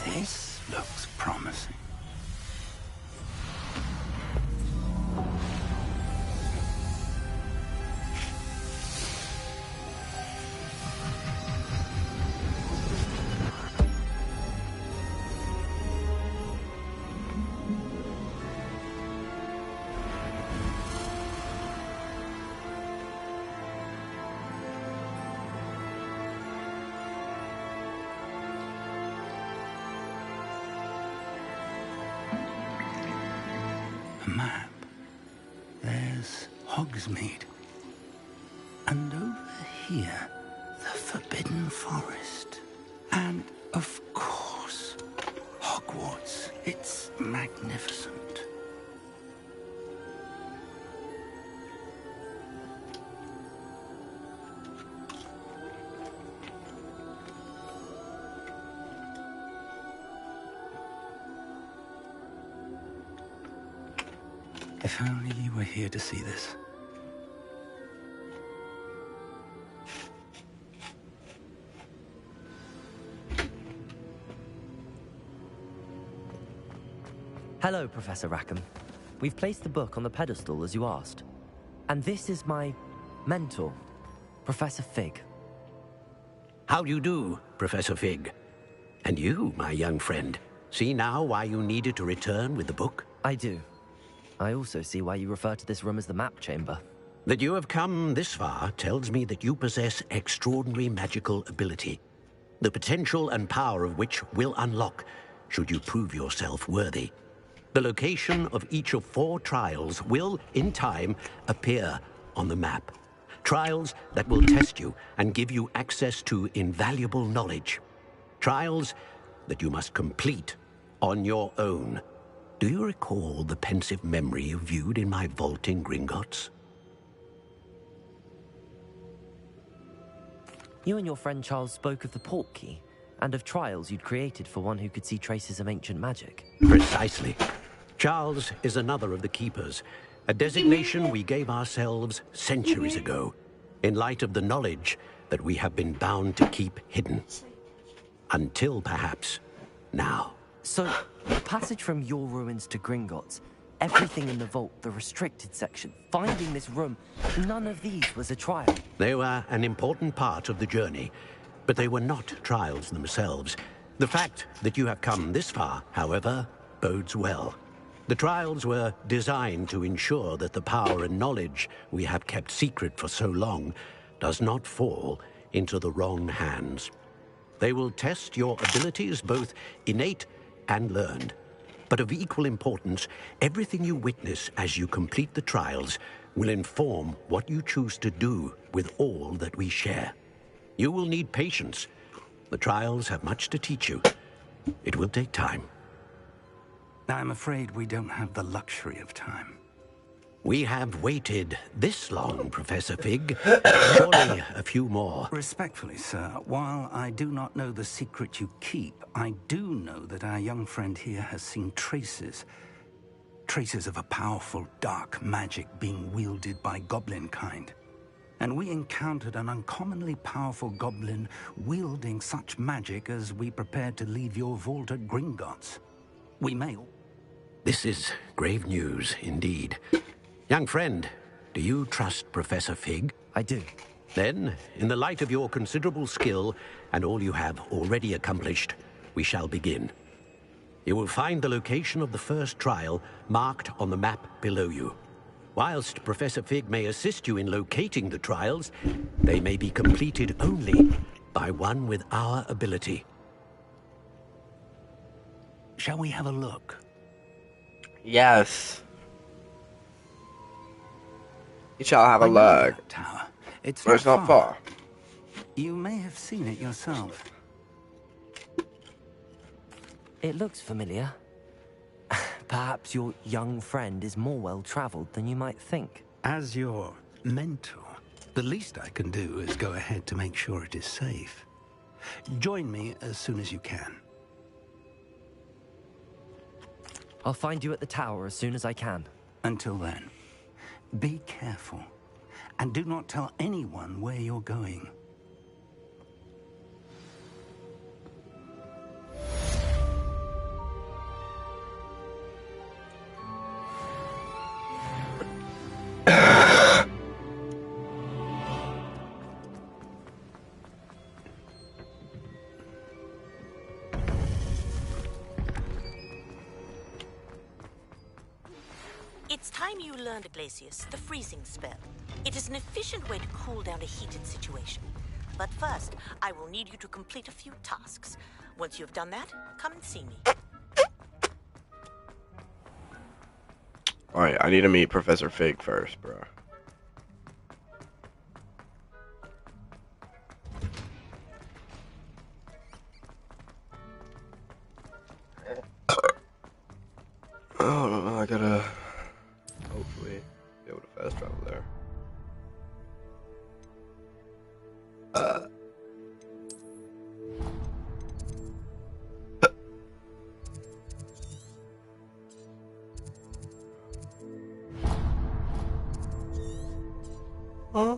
This looks promising. Map. There's Hogsmeade. And over here, the Forbidden Forest. And, of course, Hogwarts. It's magnificent. If only you were here to see this. Hello, Professor Rackham. We've placed the book on the pedestal as you asked. And this is my mentor, Professor Fig. How do you do, Professor Fig? And you, my young friend, see now why you needed to return with the book? I do. I also see why you refer to this room as the map chamber. That you have come this far tells me that you possess extraordinary magical ability, the potential and power of which will unlock should you prove yourself worthy. The location of each of 4 trials will, in time, appear on the map. Trials that will test you and give you access to invaluable knowledge. Trials that you must complete on your own. Do you recall the pensive memory you viewed in my vault in Gringotts? You and your friend Charles spoke of the port key, and of trials you'd created for one who could see traces of ancient magic. Precisely. Charles is another of the Keepers, a designation we gave ourselves centuries ago, in light of the knowledge that we have been bound to keep hidden. Until, perhaps, now. So, the passage from your ruins to Gringotts, everything in the vault, the restricted section, finding this room, none of these was a trial. They were an important part of the journey, but they were not trials themselves. The fact that you have come this far, however, bodes well. The trials were designed to ensure that the power and knowledge we have kept secret for so long does not fall into the wrong hands. They will test your abilities, both innate and learned. But of equal importance, everything you witness as you complete the trials will inform what you choose to do with all that we share. You will need patience. The trials have much to teach you. It will take time. I'm afraid we don't have the luxury of time. We have waited this long, Professor Fig. Surely a few more. Respectfully, sir, while I do not know the secret you keep, I do know that our young friend here has seen traces of a powerful dark magic being wielded by goblin kind. And we encountered an uncommonly powerful goblin wielding such magic as we prepared to leave your vault at Gringotts. We may... This is grave news, indeed. Young friend, do you trust Professor Fig? I do. Then, in the light of your considerable skill and all you have already accomplished, we shall begin. You will find the location of the first trial marked on the map below you. Whilst Professor Fig may assist you in locating the trials, they may be completed only by one with our ability. Shall we have a look? Yes. You shall have a I know look. that tower. It's But it's not far. You may have seen it yourself. It looks familiar. Perhaps your young friend is more well-traveled than you might think. As your mentor, the least I can do is go ahead to make sure it is safe. Join me as soon as you can. I'll find you at the tower as soon as I can. Until then, be careful, and do not tell anyone where you're going. It's time you learned, Glacius, the freezing spell. It is an efficient way to cool down a heated situation. But first, I will need you to complete a few tasks. Once you've done that, come and see me. Alright, I need to meet Professor Fig first, bro. Oh, I gotta hopefully be able to fast travel there. Huh?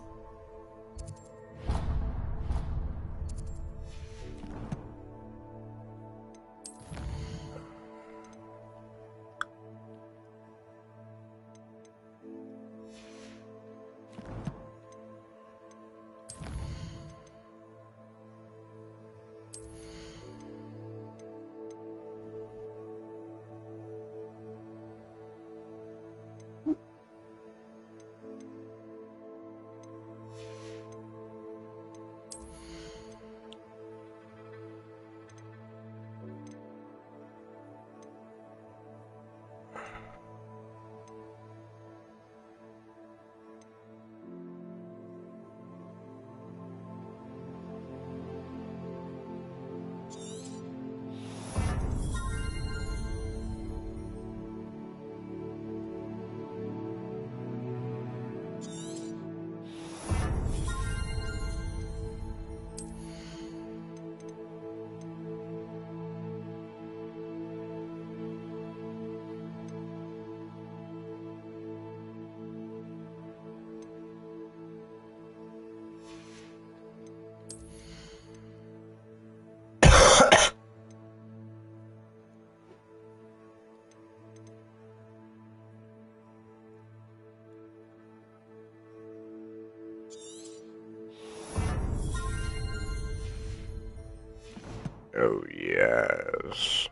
Oh, yes.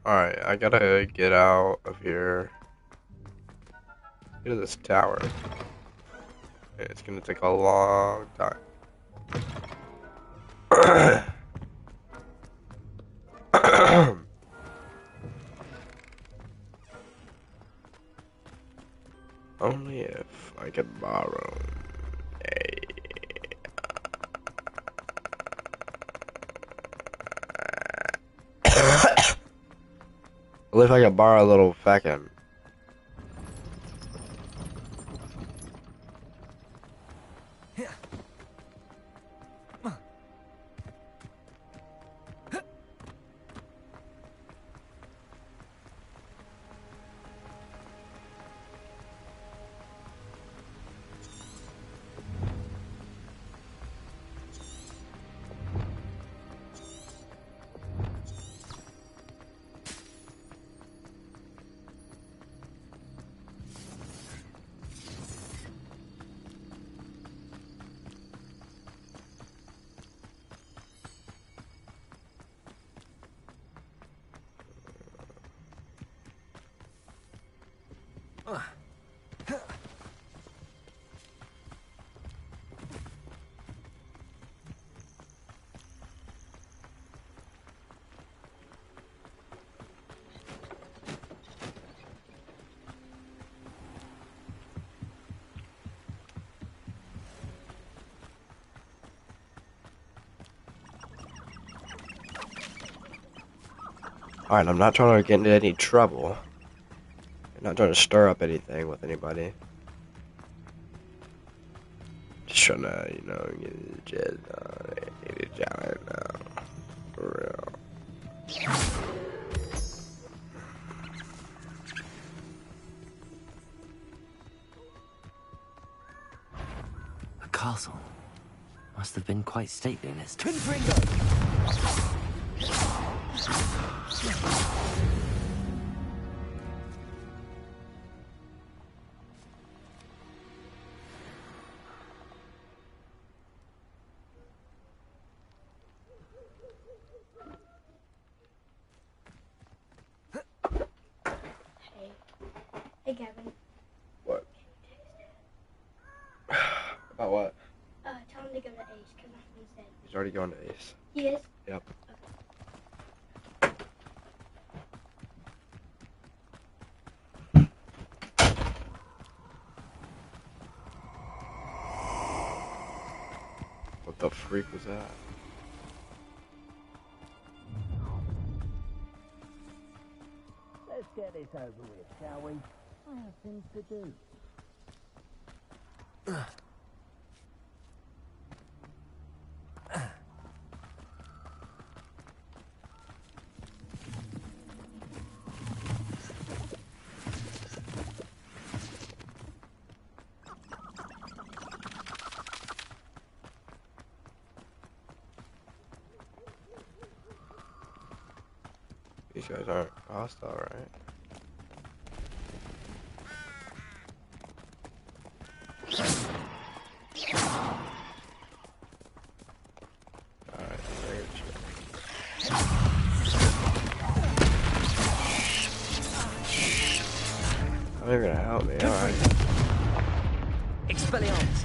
Alright, I gotta get out of here. Get to this tower. It's gonna take a long time. Only if I could borrow Well, if I could borrow a little fucking Alright, I'm not trying to get into any trouble. I'm not trying to stir up anything with anybody. Just trying to, you know, get it down for real. The castle must have been quite stately in its time. Hey, Gavin. What? About what? Tell him to go to Ace, because my friend said. He's already going to Ace. He is? Yep. What the freak was that? Let's get this over with, shall we? I have things to do. These guys aren't hostile, right? They're gonna help me, alright. Expelliarmus.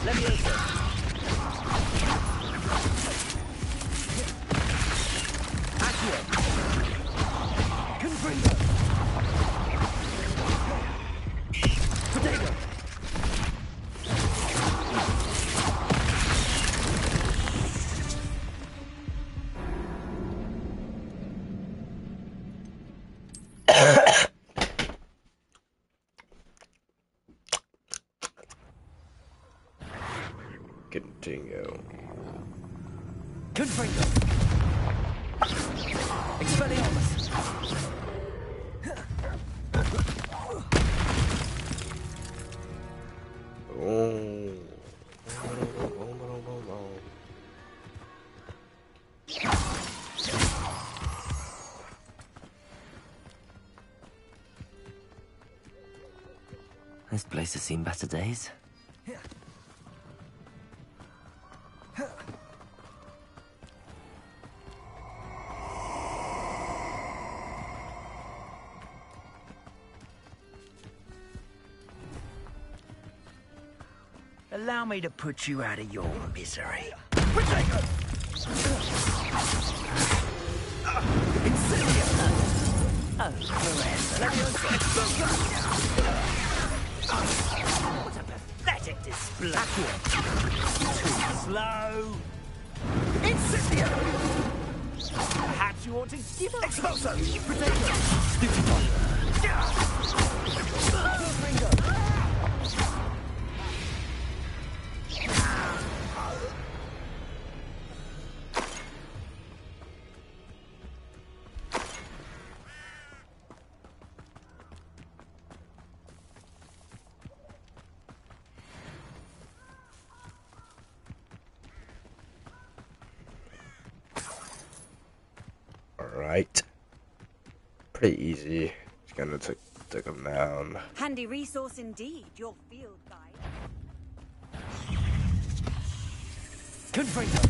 Leviosa. Accio. Confringo. Potato. Continue. Confringo. Expelliarmus. Oh. This place has seen better days. Allow me to put you out of your misery. What a pathetic display. Too slow. Incendio! Perhaps you ought to give up. Expulso! Potato! Alright. Pretty easy. Just gonna take them down. Handy resource indeed, your field guide. Confringo.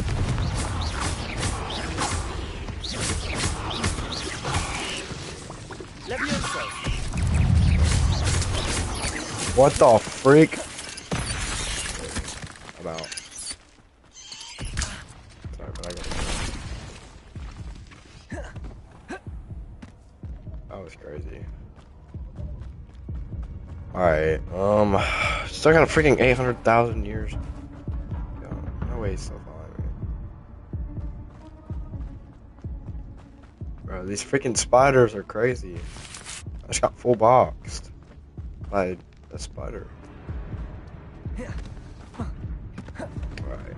Levioso. What the freak? I'm out. Sorry, but I gotta go. That was crazy. Alright, still got a freaking 800,000 years. No way he's still following me. Bro, these freaking spiders are crazy. I just got full boxed by a spider. Right.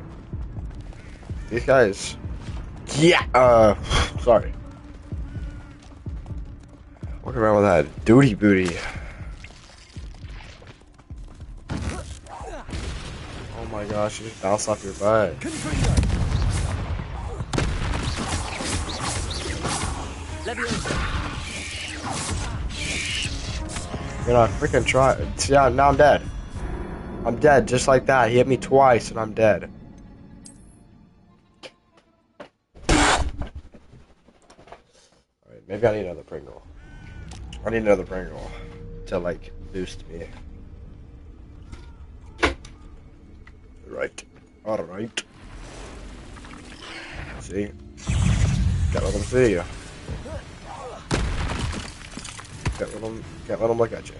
These guys. Yeah. Sorry. Walking around with that duty booty. Oh my gosh! You just bounced off your butt. You're not freaking trying. Yeah, now I'm dead. I'm dead, just like that. He hit me twice, and I'm dead. Alright, maybe I need another Pringle. I need another Pringle to, like, boost me. Right. Alright. See? Can't let them see you. Can't let them look at you.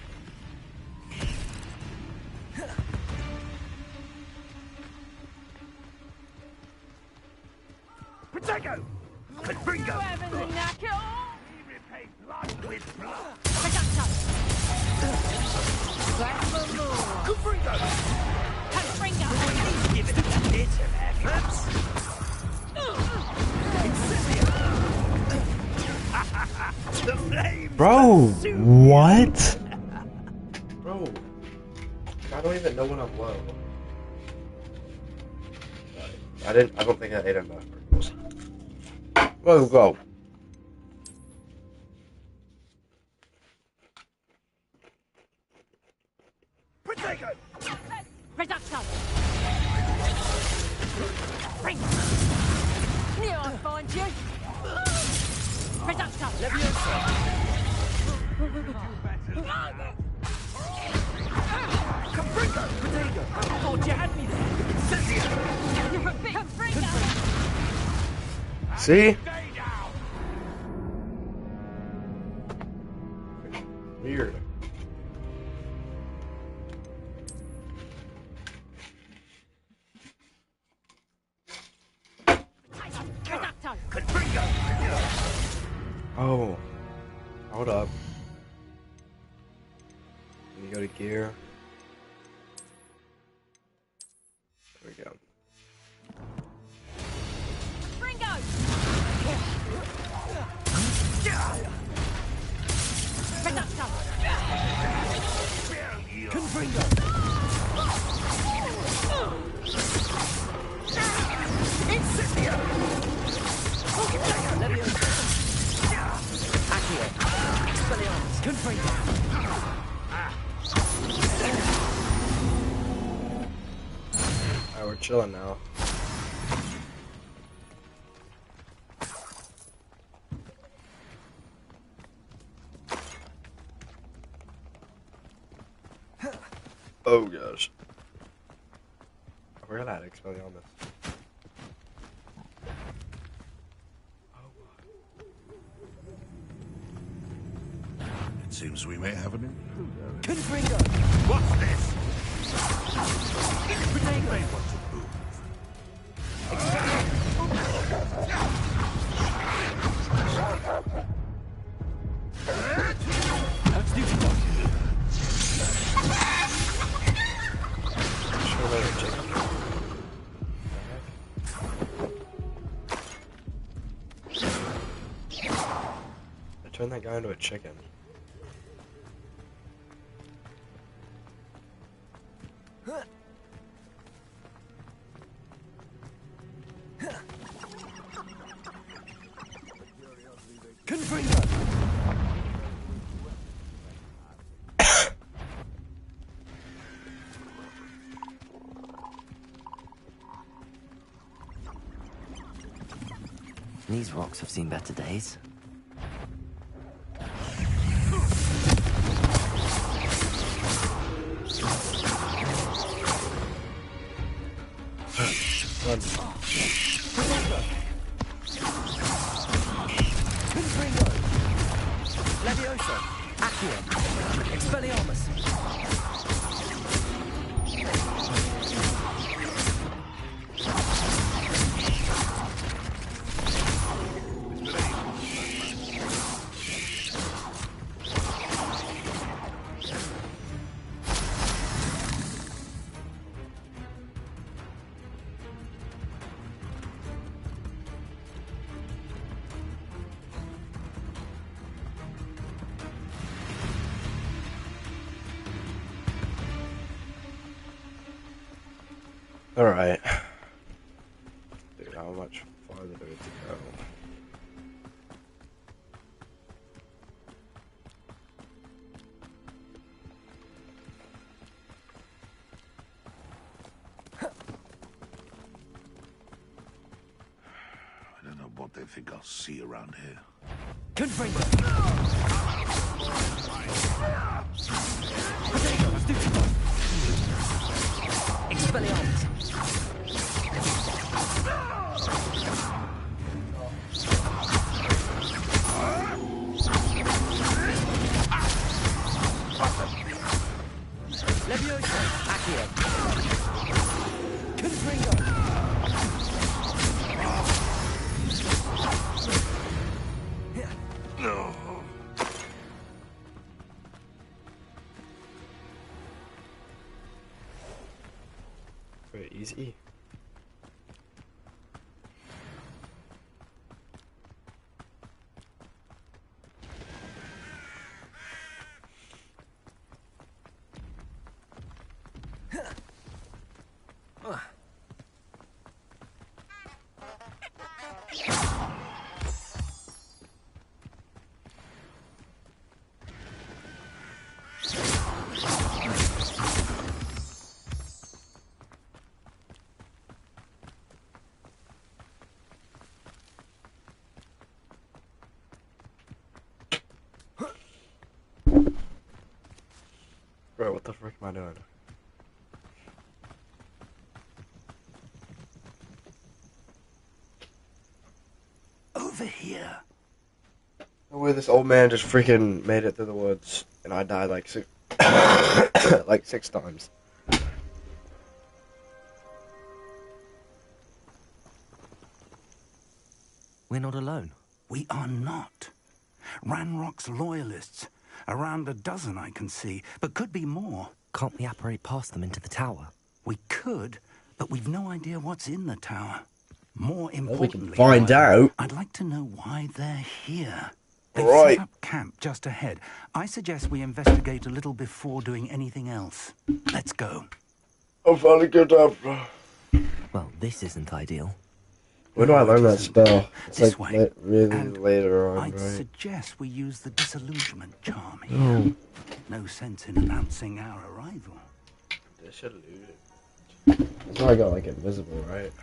Potato! Confringo! He repaid blood with blood! Confringo! Give it a bit of effort! The flames! Bro, what? Bro, I don't even know when I'm low. I don't think I ate enough Pringles. Let's go. Potato! Reduction! Bring! Here I find you! Reduction! Confringo! Potato! I thought you had me there! You're a big freak! See? Weird. Oh. Hold up. Let me go to gear. There we go. Ringo! Reduction! Confringo! Incendio! Accio! Expelliarmus! Confringo! Alright, we're chilling now. Oh gosh. I forgot I had Expelliarmus. It seems we may have an intruder. Confringo! What's this? Potato! May want to move. Let's do it. I turned that guy into a chicken. Confringo! These rocks have seen better days. run. Leviosa, Accio, Expelliarmus. Alright. Dude, how much farther do we have to go? I don't know what they think I'll see around here. Confringo. Expelliarmus. Leviosa, Accio. Confringo. No. Very easy. Bro, what the frick am I doing? Over here. No way this old man just freaking made it through the woods and I died like six like 6 times. We're not alone. We are not. Ranrock's loyalists. Around a dozen I can see, but could be more. Can't we apparate past them into the tower? We could, but we've no idea what's in the tower. More importantly, we can find out. I'd like to know why they're here. They've Right. set up camp just ahead. I suggest we investigate a little before doing anything else. Let's go. I'm finally good up. Well, this isn't ideal. Where do I learn that spell? It's This like way. really And later on, I'd right? suggest we use the disillusionment charm here. Oh. No sense in announcing our arrival. They should loot it. That's why I got like invisible, right?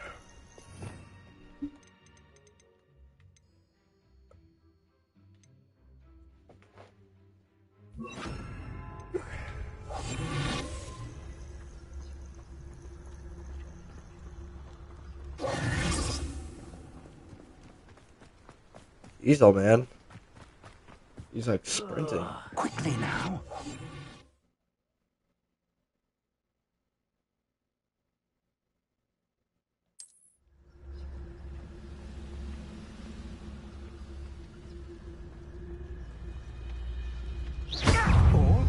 He's old man. He's like sprinting. Quickly now. Or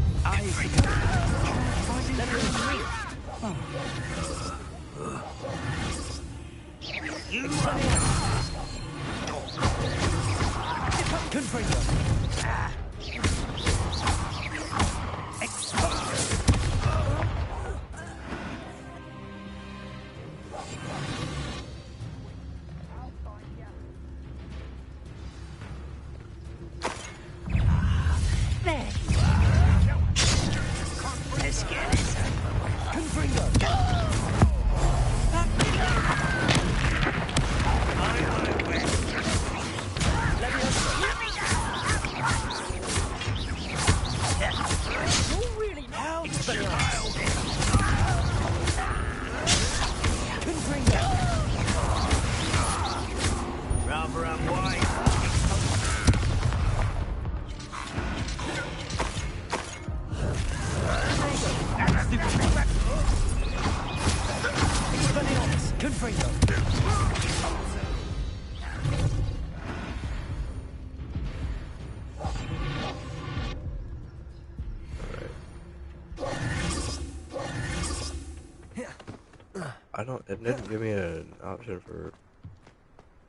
I don't. It didn't give me an option for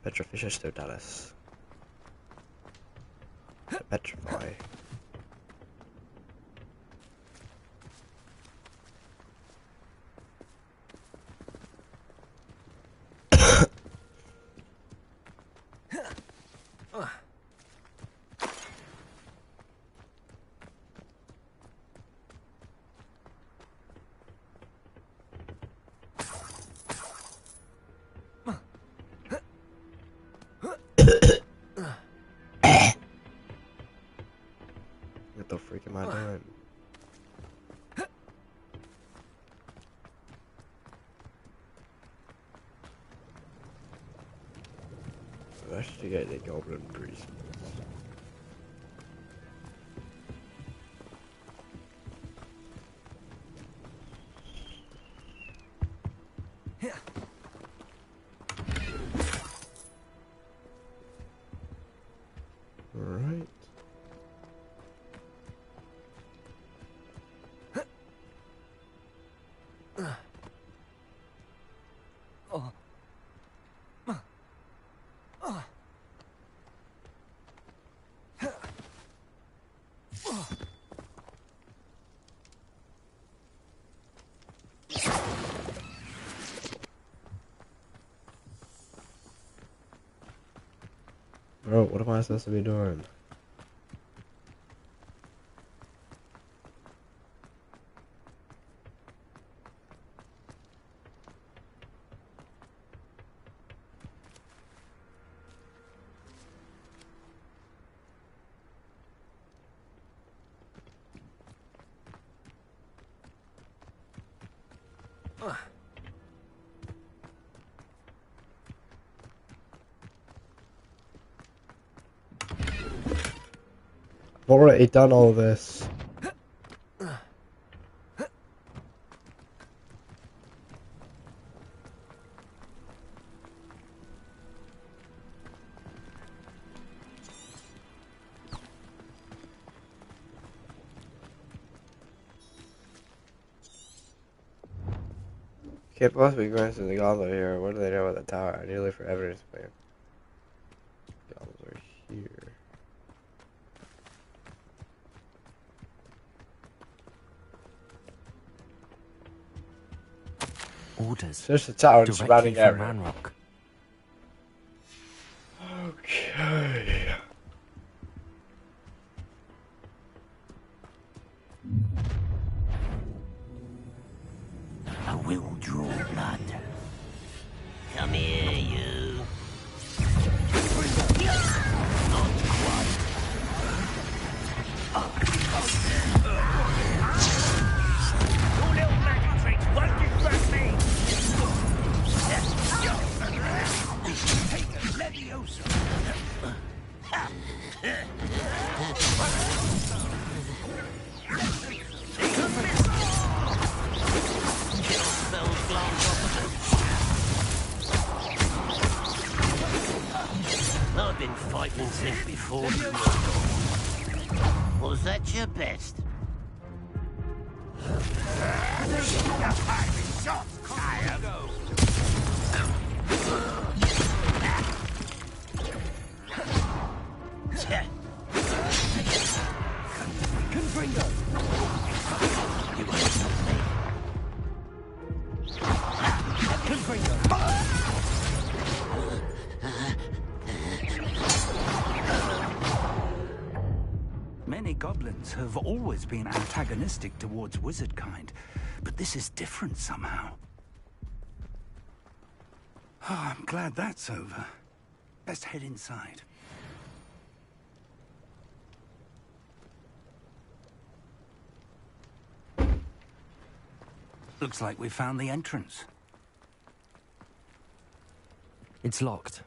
petrificus totalis. Petrify. What the freak am I doing? Investigate the goblin priest. Alright. Bro, what am I supposed to be doing? I've already done all this. Can't possibly grant to the goblet here. What do they know about the tower? Ideally for evidence plan. Goblins are here. Orders. Search the tower and directly surrounding from area. Ranrock. Okay. I will draw blood. Come here, you. Not quite. Your little magic tricks won't distract me. Take a Leviosa. I've been fighting since before you were born. Was that your best? Confringo! You won't stop me. Confringo! Many goblins have always been antagonistic towards wizard kind, but this is different somehow. Oh, I'm glad that's over. Let's head inside. Looks like we found the entrance. It's locked.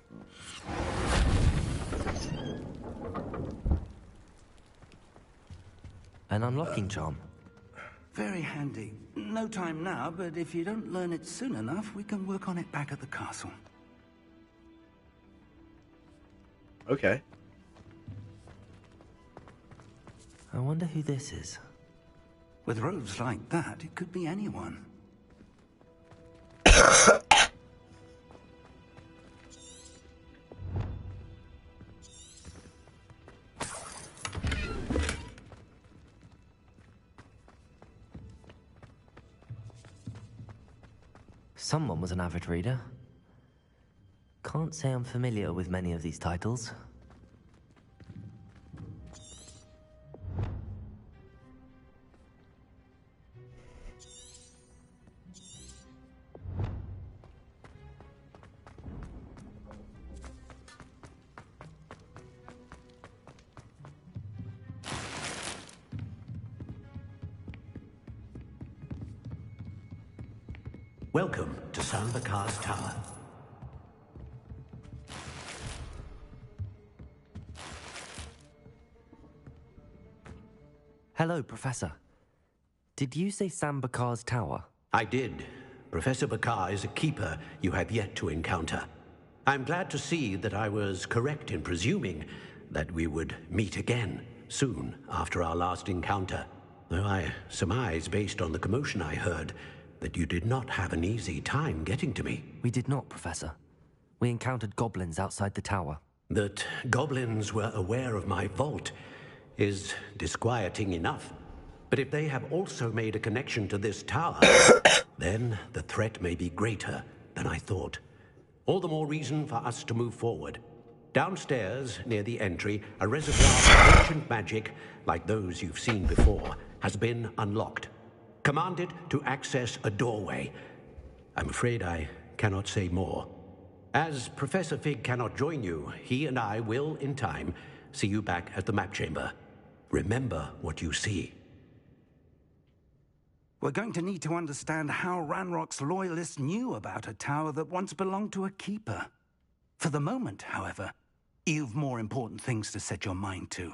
An unlocking charm. Very handy. No time now, but if you don't learn it soon enough, we can work on it back at the castle. Okay. I wonder who this is. With robes like that, it could be anyone. Someone was an avid reader. Can't say I'm familiar with many of these titles. Welcome to ㄎㄩㄋㄎㄈ Tower. Hello, Professor. Did you say ㄎㄩㄋㄎㄈ Tower? I did. Professor Bakar is a keeper you have yet to encounter. I'm glad to see that I was correct in presuming that we would meet again soon after our last encounter. Though I surmise, based on the commotion I heard, that you did not have an easy time getting to me. We did not, Professor. We encountered goblins outside the tower. That goblins were aware of my vault is disquieting enough. But if they have also made a connection to this tower, then the threat may be greater than I thought. All the more reason for us to move forward. Downstairs, near the entry, a reservoir of ancient magic, like those you've seen before, has been unlocked. Commanded to access a doorway. I'm afraid I cannot say more. As Professor Fig cannot join you, he and I will, in time, see you back at the map chamber. Remember what you see. We're going to need to understand how Ranrock's loyalists knew about a tower that once belonged to a keeper. For the moment, however, you've more important things to set your mind to.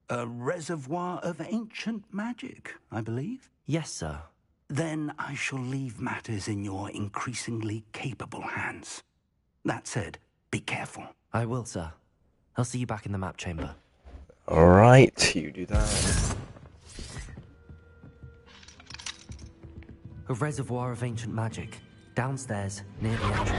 A reservoir of ancient magic, I believe? Yes, sir. Then I shall leave matters in your increasingly capable hands. That said, be careful. I will, sir. I'll see you back in the map chamber. Alright, you do that. A reservoir of ancient magic. Downstairs, near the entry.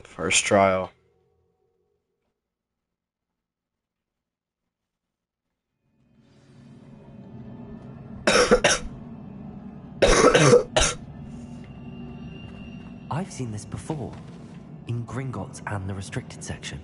First trial. I've seen this before, in Gringotts and the restricted section.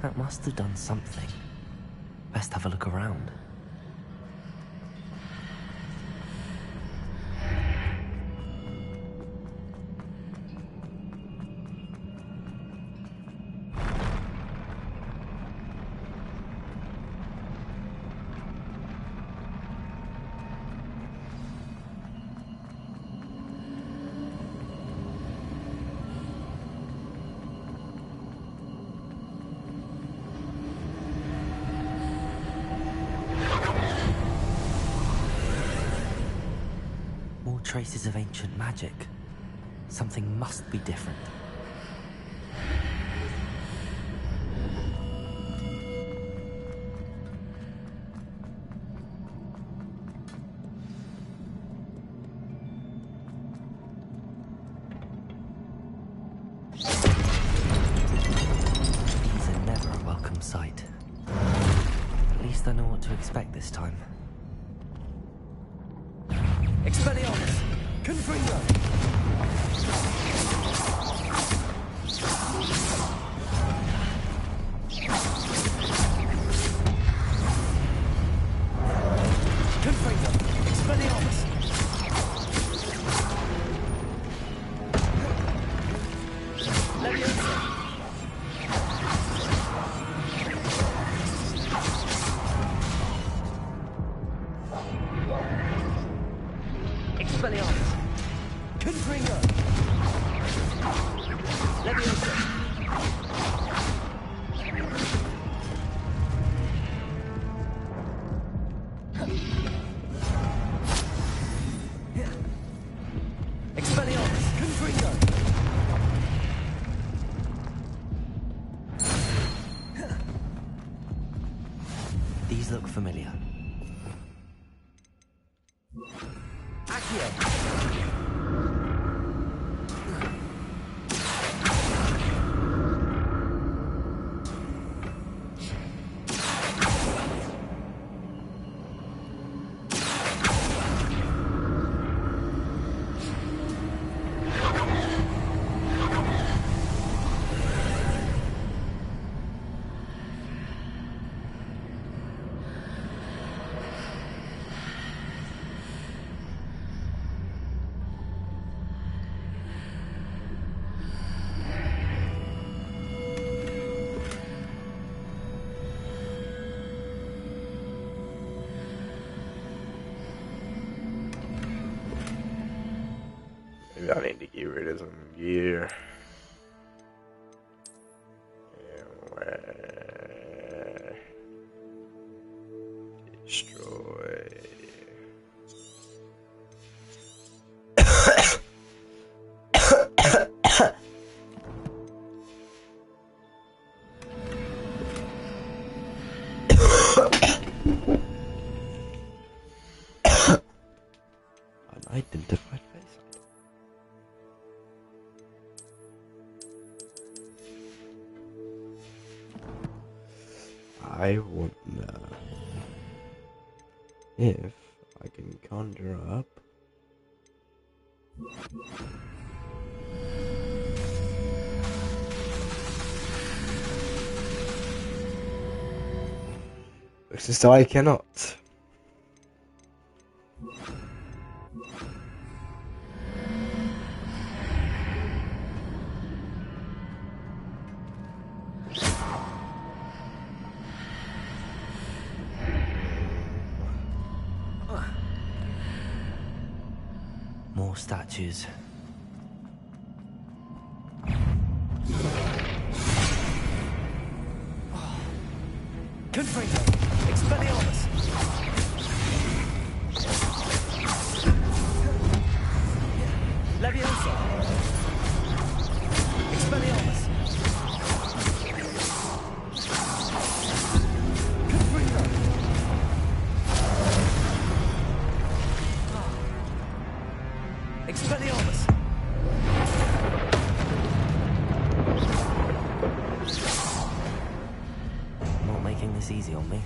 That must have done something. Best have a look around. Traces of ancient magic. Something must be different. These are never a welcome sight. At least I know what to expect this time. Expelliarmus! Confringo! Confringo! Expelliarmus! Confringo. Leviosa. Expelliarmus. Confringo. These look familiar. Accio. Maybe I need to get rid of some gear. Destroy. Unidentified face. I wonder if I can conjure up looks as though I cannot. More statues. Confringo. Expelliarmus. Leviosa. Expelliarmus. Confringo. Expelliarmus. Not making this easy on me.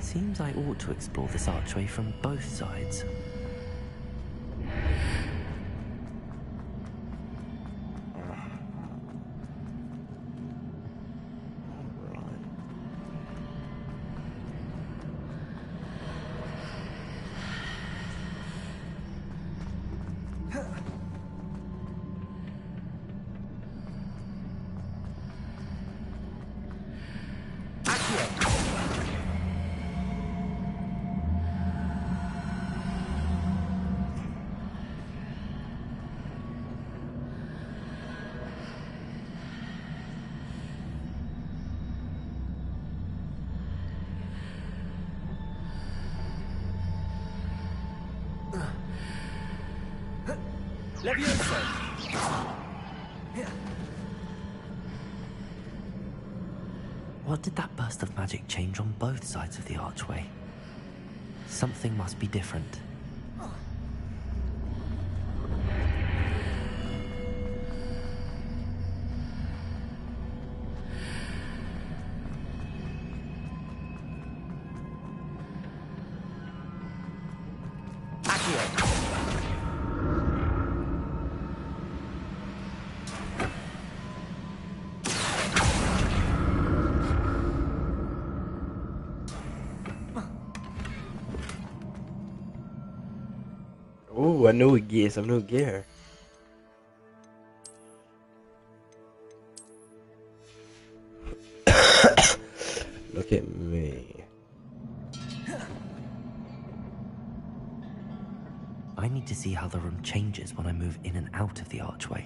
Seems I ought to explore this archway from both sides. Levioso! What did that burst of magic change on both sides of the archway? Something must be different. Ooh, a new gear, some new gear. Look at me. I need to see how the room changes when I move in and out of the archway.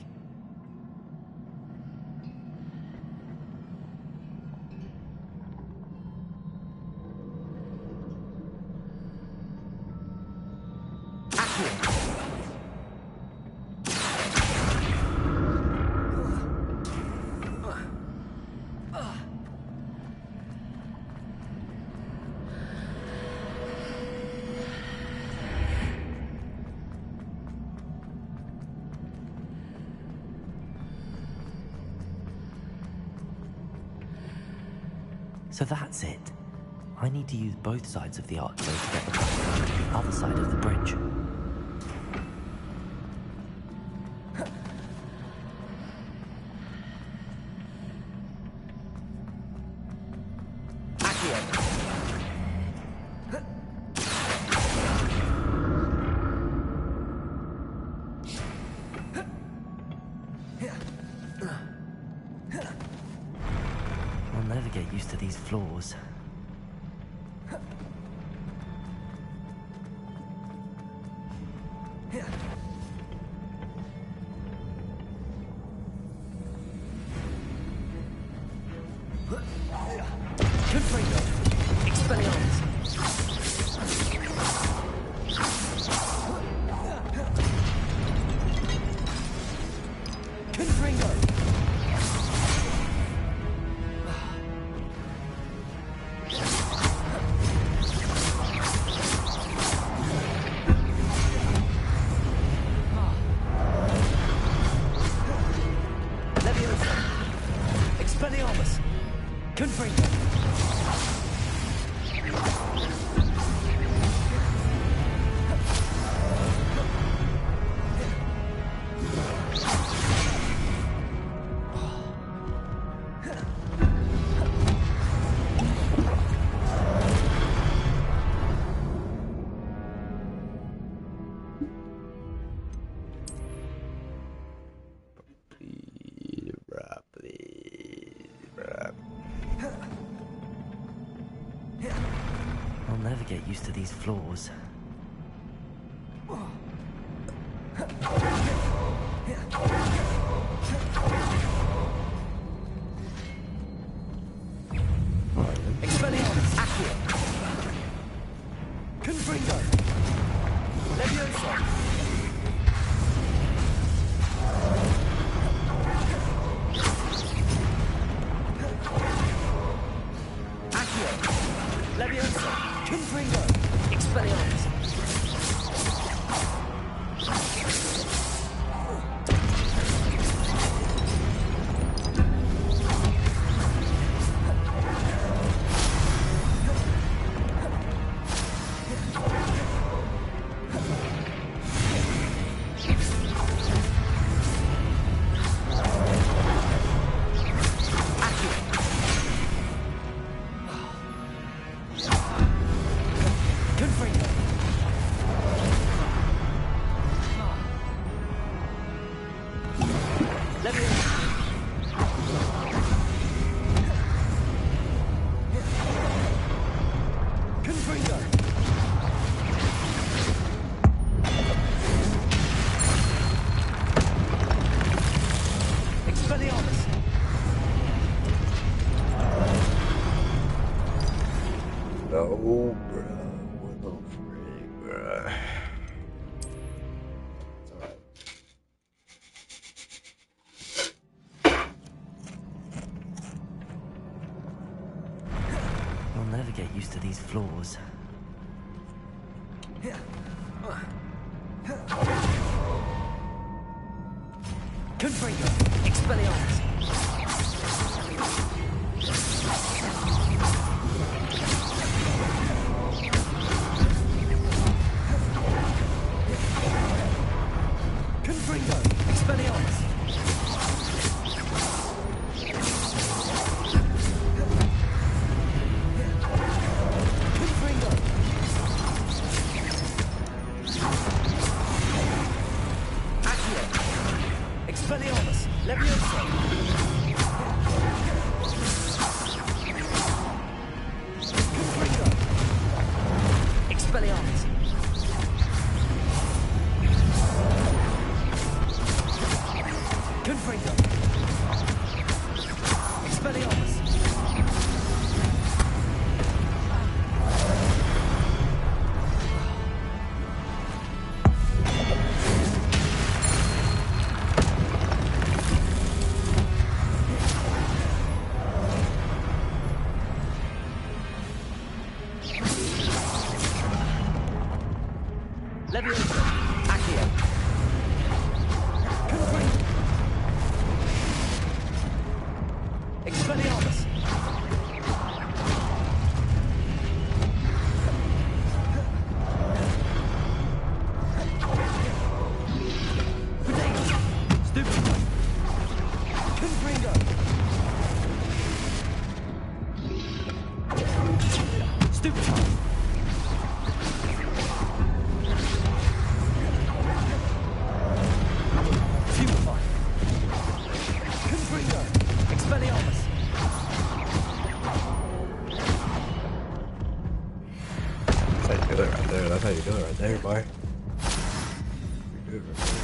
So that's it. I need to use both sides of the archway to get the bus to the other side of the bridge. I'll never get used to these floors. I'll never get used to these floors. Expelliarmus! Accio! Confringo! Levioso! Accio! Levioso! Confringo! Expelliarmus! get used to these floors. Confringo! Expelliarmus! Confringo! Expelliarmus! Confringo! Accio! Expelliarmus! Levioso! Confringo! Expelliarmus! Confringo! Expelliarmus! Levioso! Accio! Confringo! Expelliarmus! Potato! Stupid! Confringo! Stupid! Stupefy! Confringo! Expelliarmus! That's how you do it right there. That's how you do it right there, boy. You do it right there.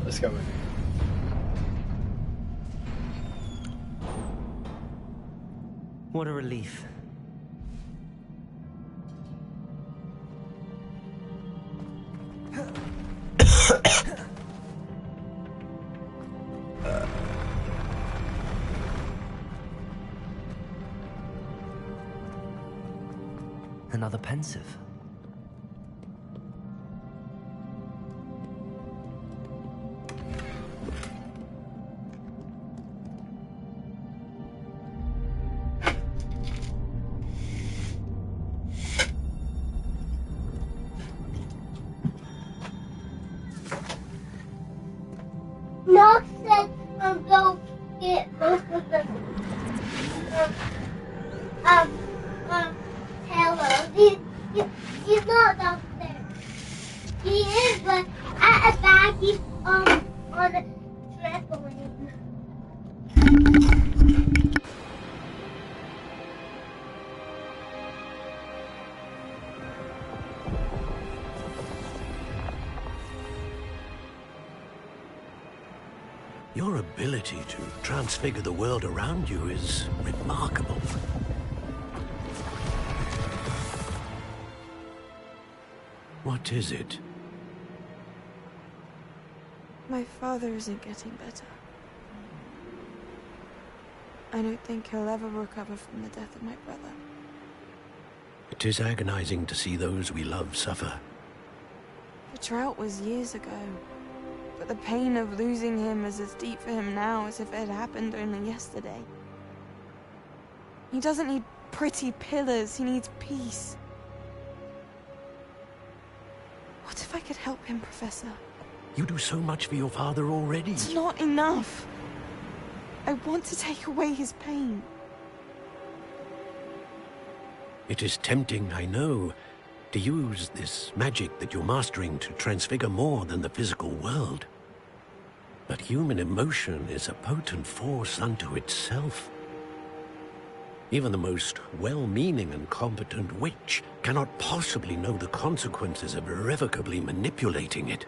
Let's go in. What a relief. Another pensive. Knox said go get most of the Taylor. He's not downstairs. He is, but at a bag he's on a trampoline. Your ability to transfigure the world around you is remarkable. What is it? My father isn't getting better. I don't think he'll ever recover from the death of my brother. It is agonizing to see those we love suffer. The drought was years ago, but the pain of losing him is as deep for him now as if it had happened only yesterday. He doesn't need pretty pillars, he needs peace. What if I could help him, Professor? You do so much for your father already. It's not enough. I want to take away his pain. It is tempting, I know, to use this magic that you're mastering to transfigure more than the physical world. But human emotion is a potent force unto itself. Even the most well-meaning and competent witch cannot possibly know the consequences of irrevocably manipulating it.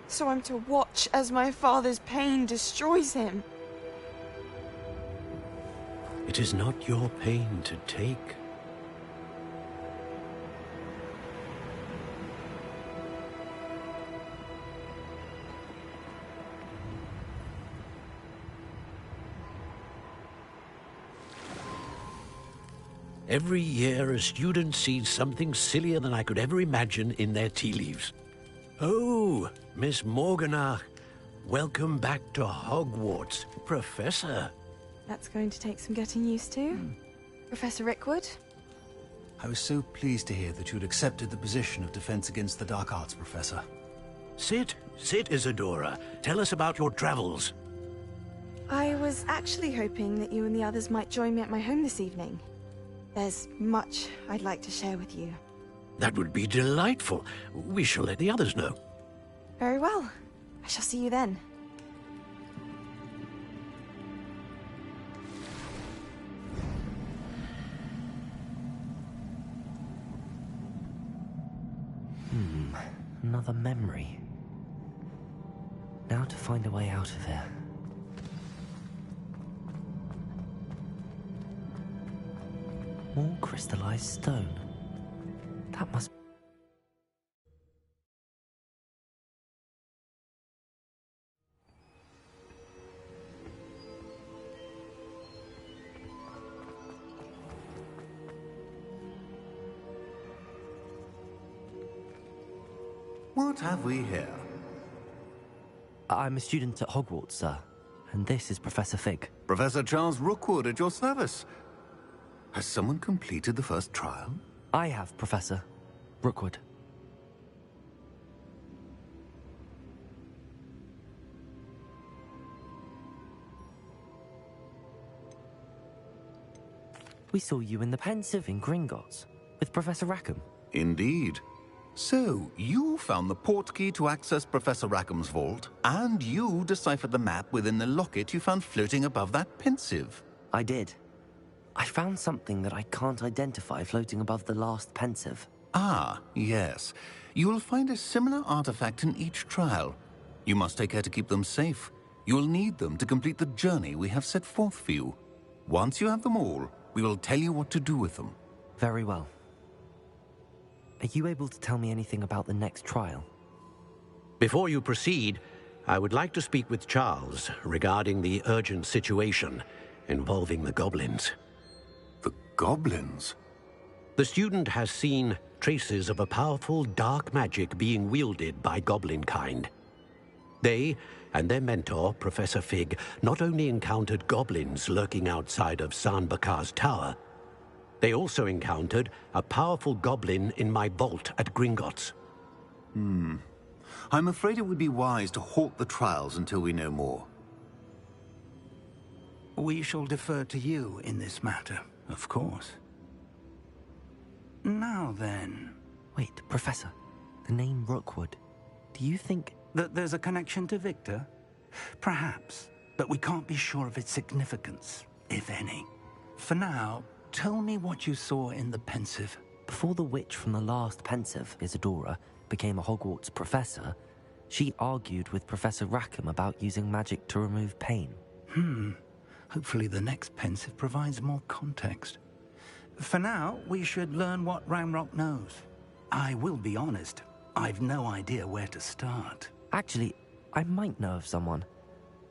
So I'm to watch as my father's pain destroys him. It is not your pain to take. Every year, a student sees something sillier than I could ever imagine in their tea leaves. Oh, Miss Morganach, welcome back to Hogwarts, Professor. That's going to take some getting used to. Professor Rickwood? I was so pleased to hear that you'd accepted the position of Defense Against the Dark Arts, Professor. Sit, Isadora. Tell us about your travels. I was actually hoping that you and the others might join me at my home this evening. There's much I'd like to share with you. That would be delightful. We shall let the others know. Very well. I shall see you then. Another memory. Now to find a way out of here. More crystallized stone. That must... What have we here? I'm a student at Hogwarts, sir. And this is Professor Fig. Professor Charles Rookwood at your service. Has someone completed the first trial? I have, Professor Rookwood. We saw you in the Pensive in Gringotts with Professor Rackham. Indeed. So, you found the portkey to access Professor Rackham's vault, and you deciphered the map within the locket you found floating above that Pensive. I did. I found something that I can't identify floating above the last Pensive. Ah, yes. You will find a similar artifact in each trial. You must take care to keep them safe. You'll need them to complete the journey we have set forth for you. Once you have them all, we will tell you what to do with them. Very well. Are you able to tell me anything about the next trial? Before you proceed, I would like to speak with Charles regarding the urgent situation involving the goblins. The goblins? The student has seen traces of a powerful dark magic being wielded by goblin kind. They and their mentor, Professor Fig, not only encountered goblins lurking outside of San Bakar's tower, they also encountered a powerful goblin in my vault at Gringotts. I'm afraid it would be wise to halt the trials until we know more. We shall defer to you in this matter, of course. Now then... Wait, Professor. The name Rookwood. Do you think... that there's a connection to Victor? Perhaps, but we can't be sure of its significance, if any. For now, tell me what you saw in the Pensive. Before the witch from the last Pensive, Isadora, became a Hogwarts professor, she argued with Professor Rackham about using magic to remove pain. Hopefully the next Pensive provides more context. For now, we should learn what Ranrock knows. I will be honest, I've no idea where to start. Actually, I might know of someone.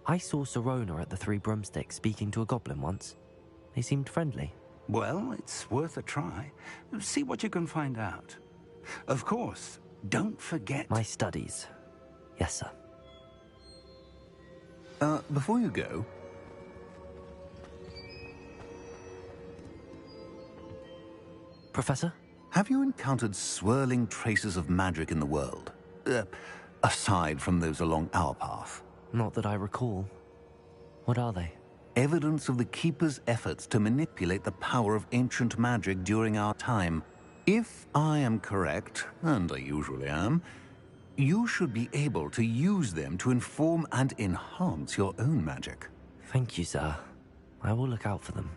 I saw Sirona at the Three Broomsticks speaking to a goblin once. They seemed friendly. Well, it's worth a try. See what you can find out. Of course, don't forget... My studies. Yes, sir. Before you go... Professor? Have you encountered swirling traces of magic in the world? Aside from those along our path? Not that I recall. What are they? Evidence of the Keeper's efforts to manipulate the power of ancient magic during our time. If I am correct, and I usually am, you should be able to use them to inform and enhance your own magic. Thank you, sir. I will look out for them.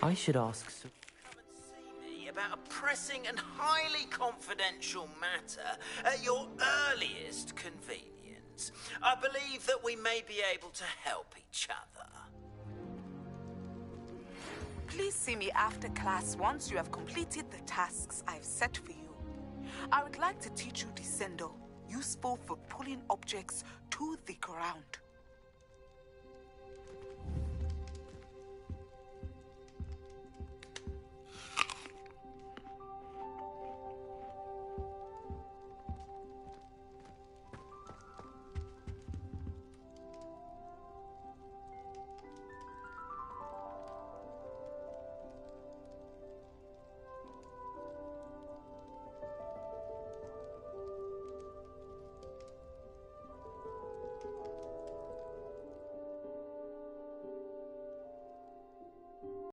I should ask... Come and see me about a pressing and highly confidential matter at your earliest convenience. I believe that we may be able to help each other. Please see me after class once you have completed the tasks I've set for you. I would like to teach you Descendo, useful for pulling objects to the ground.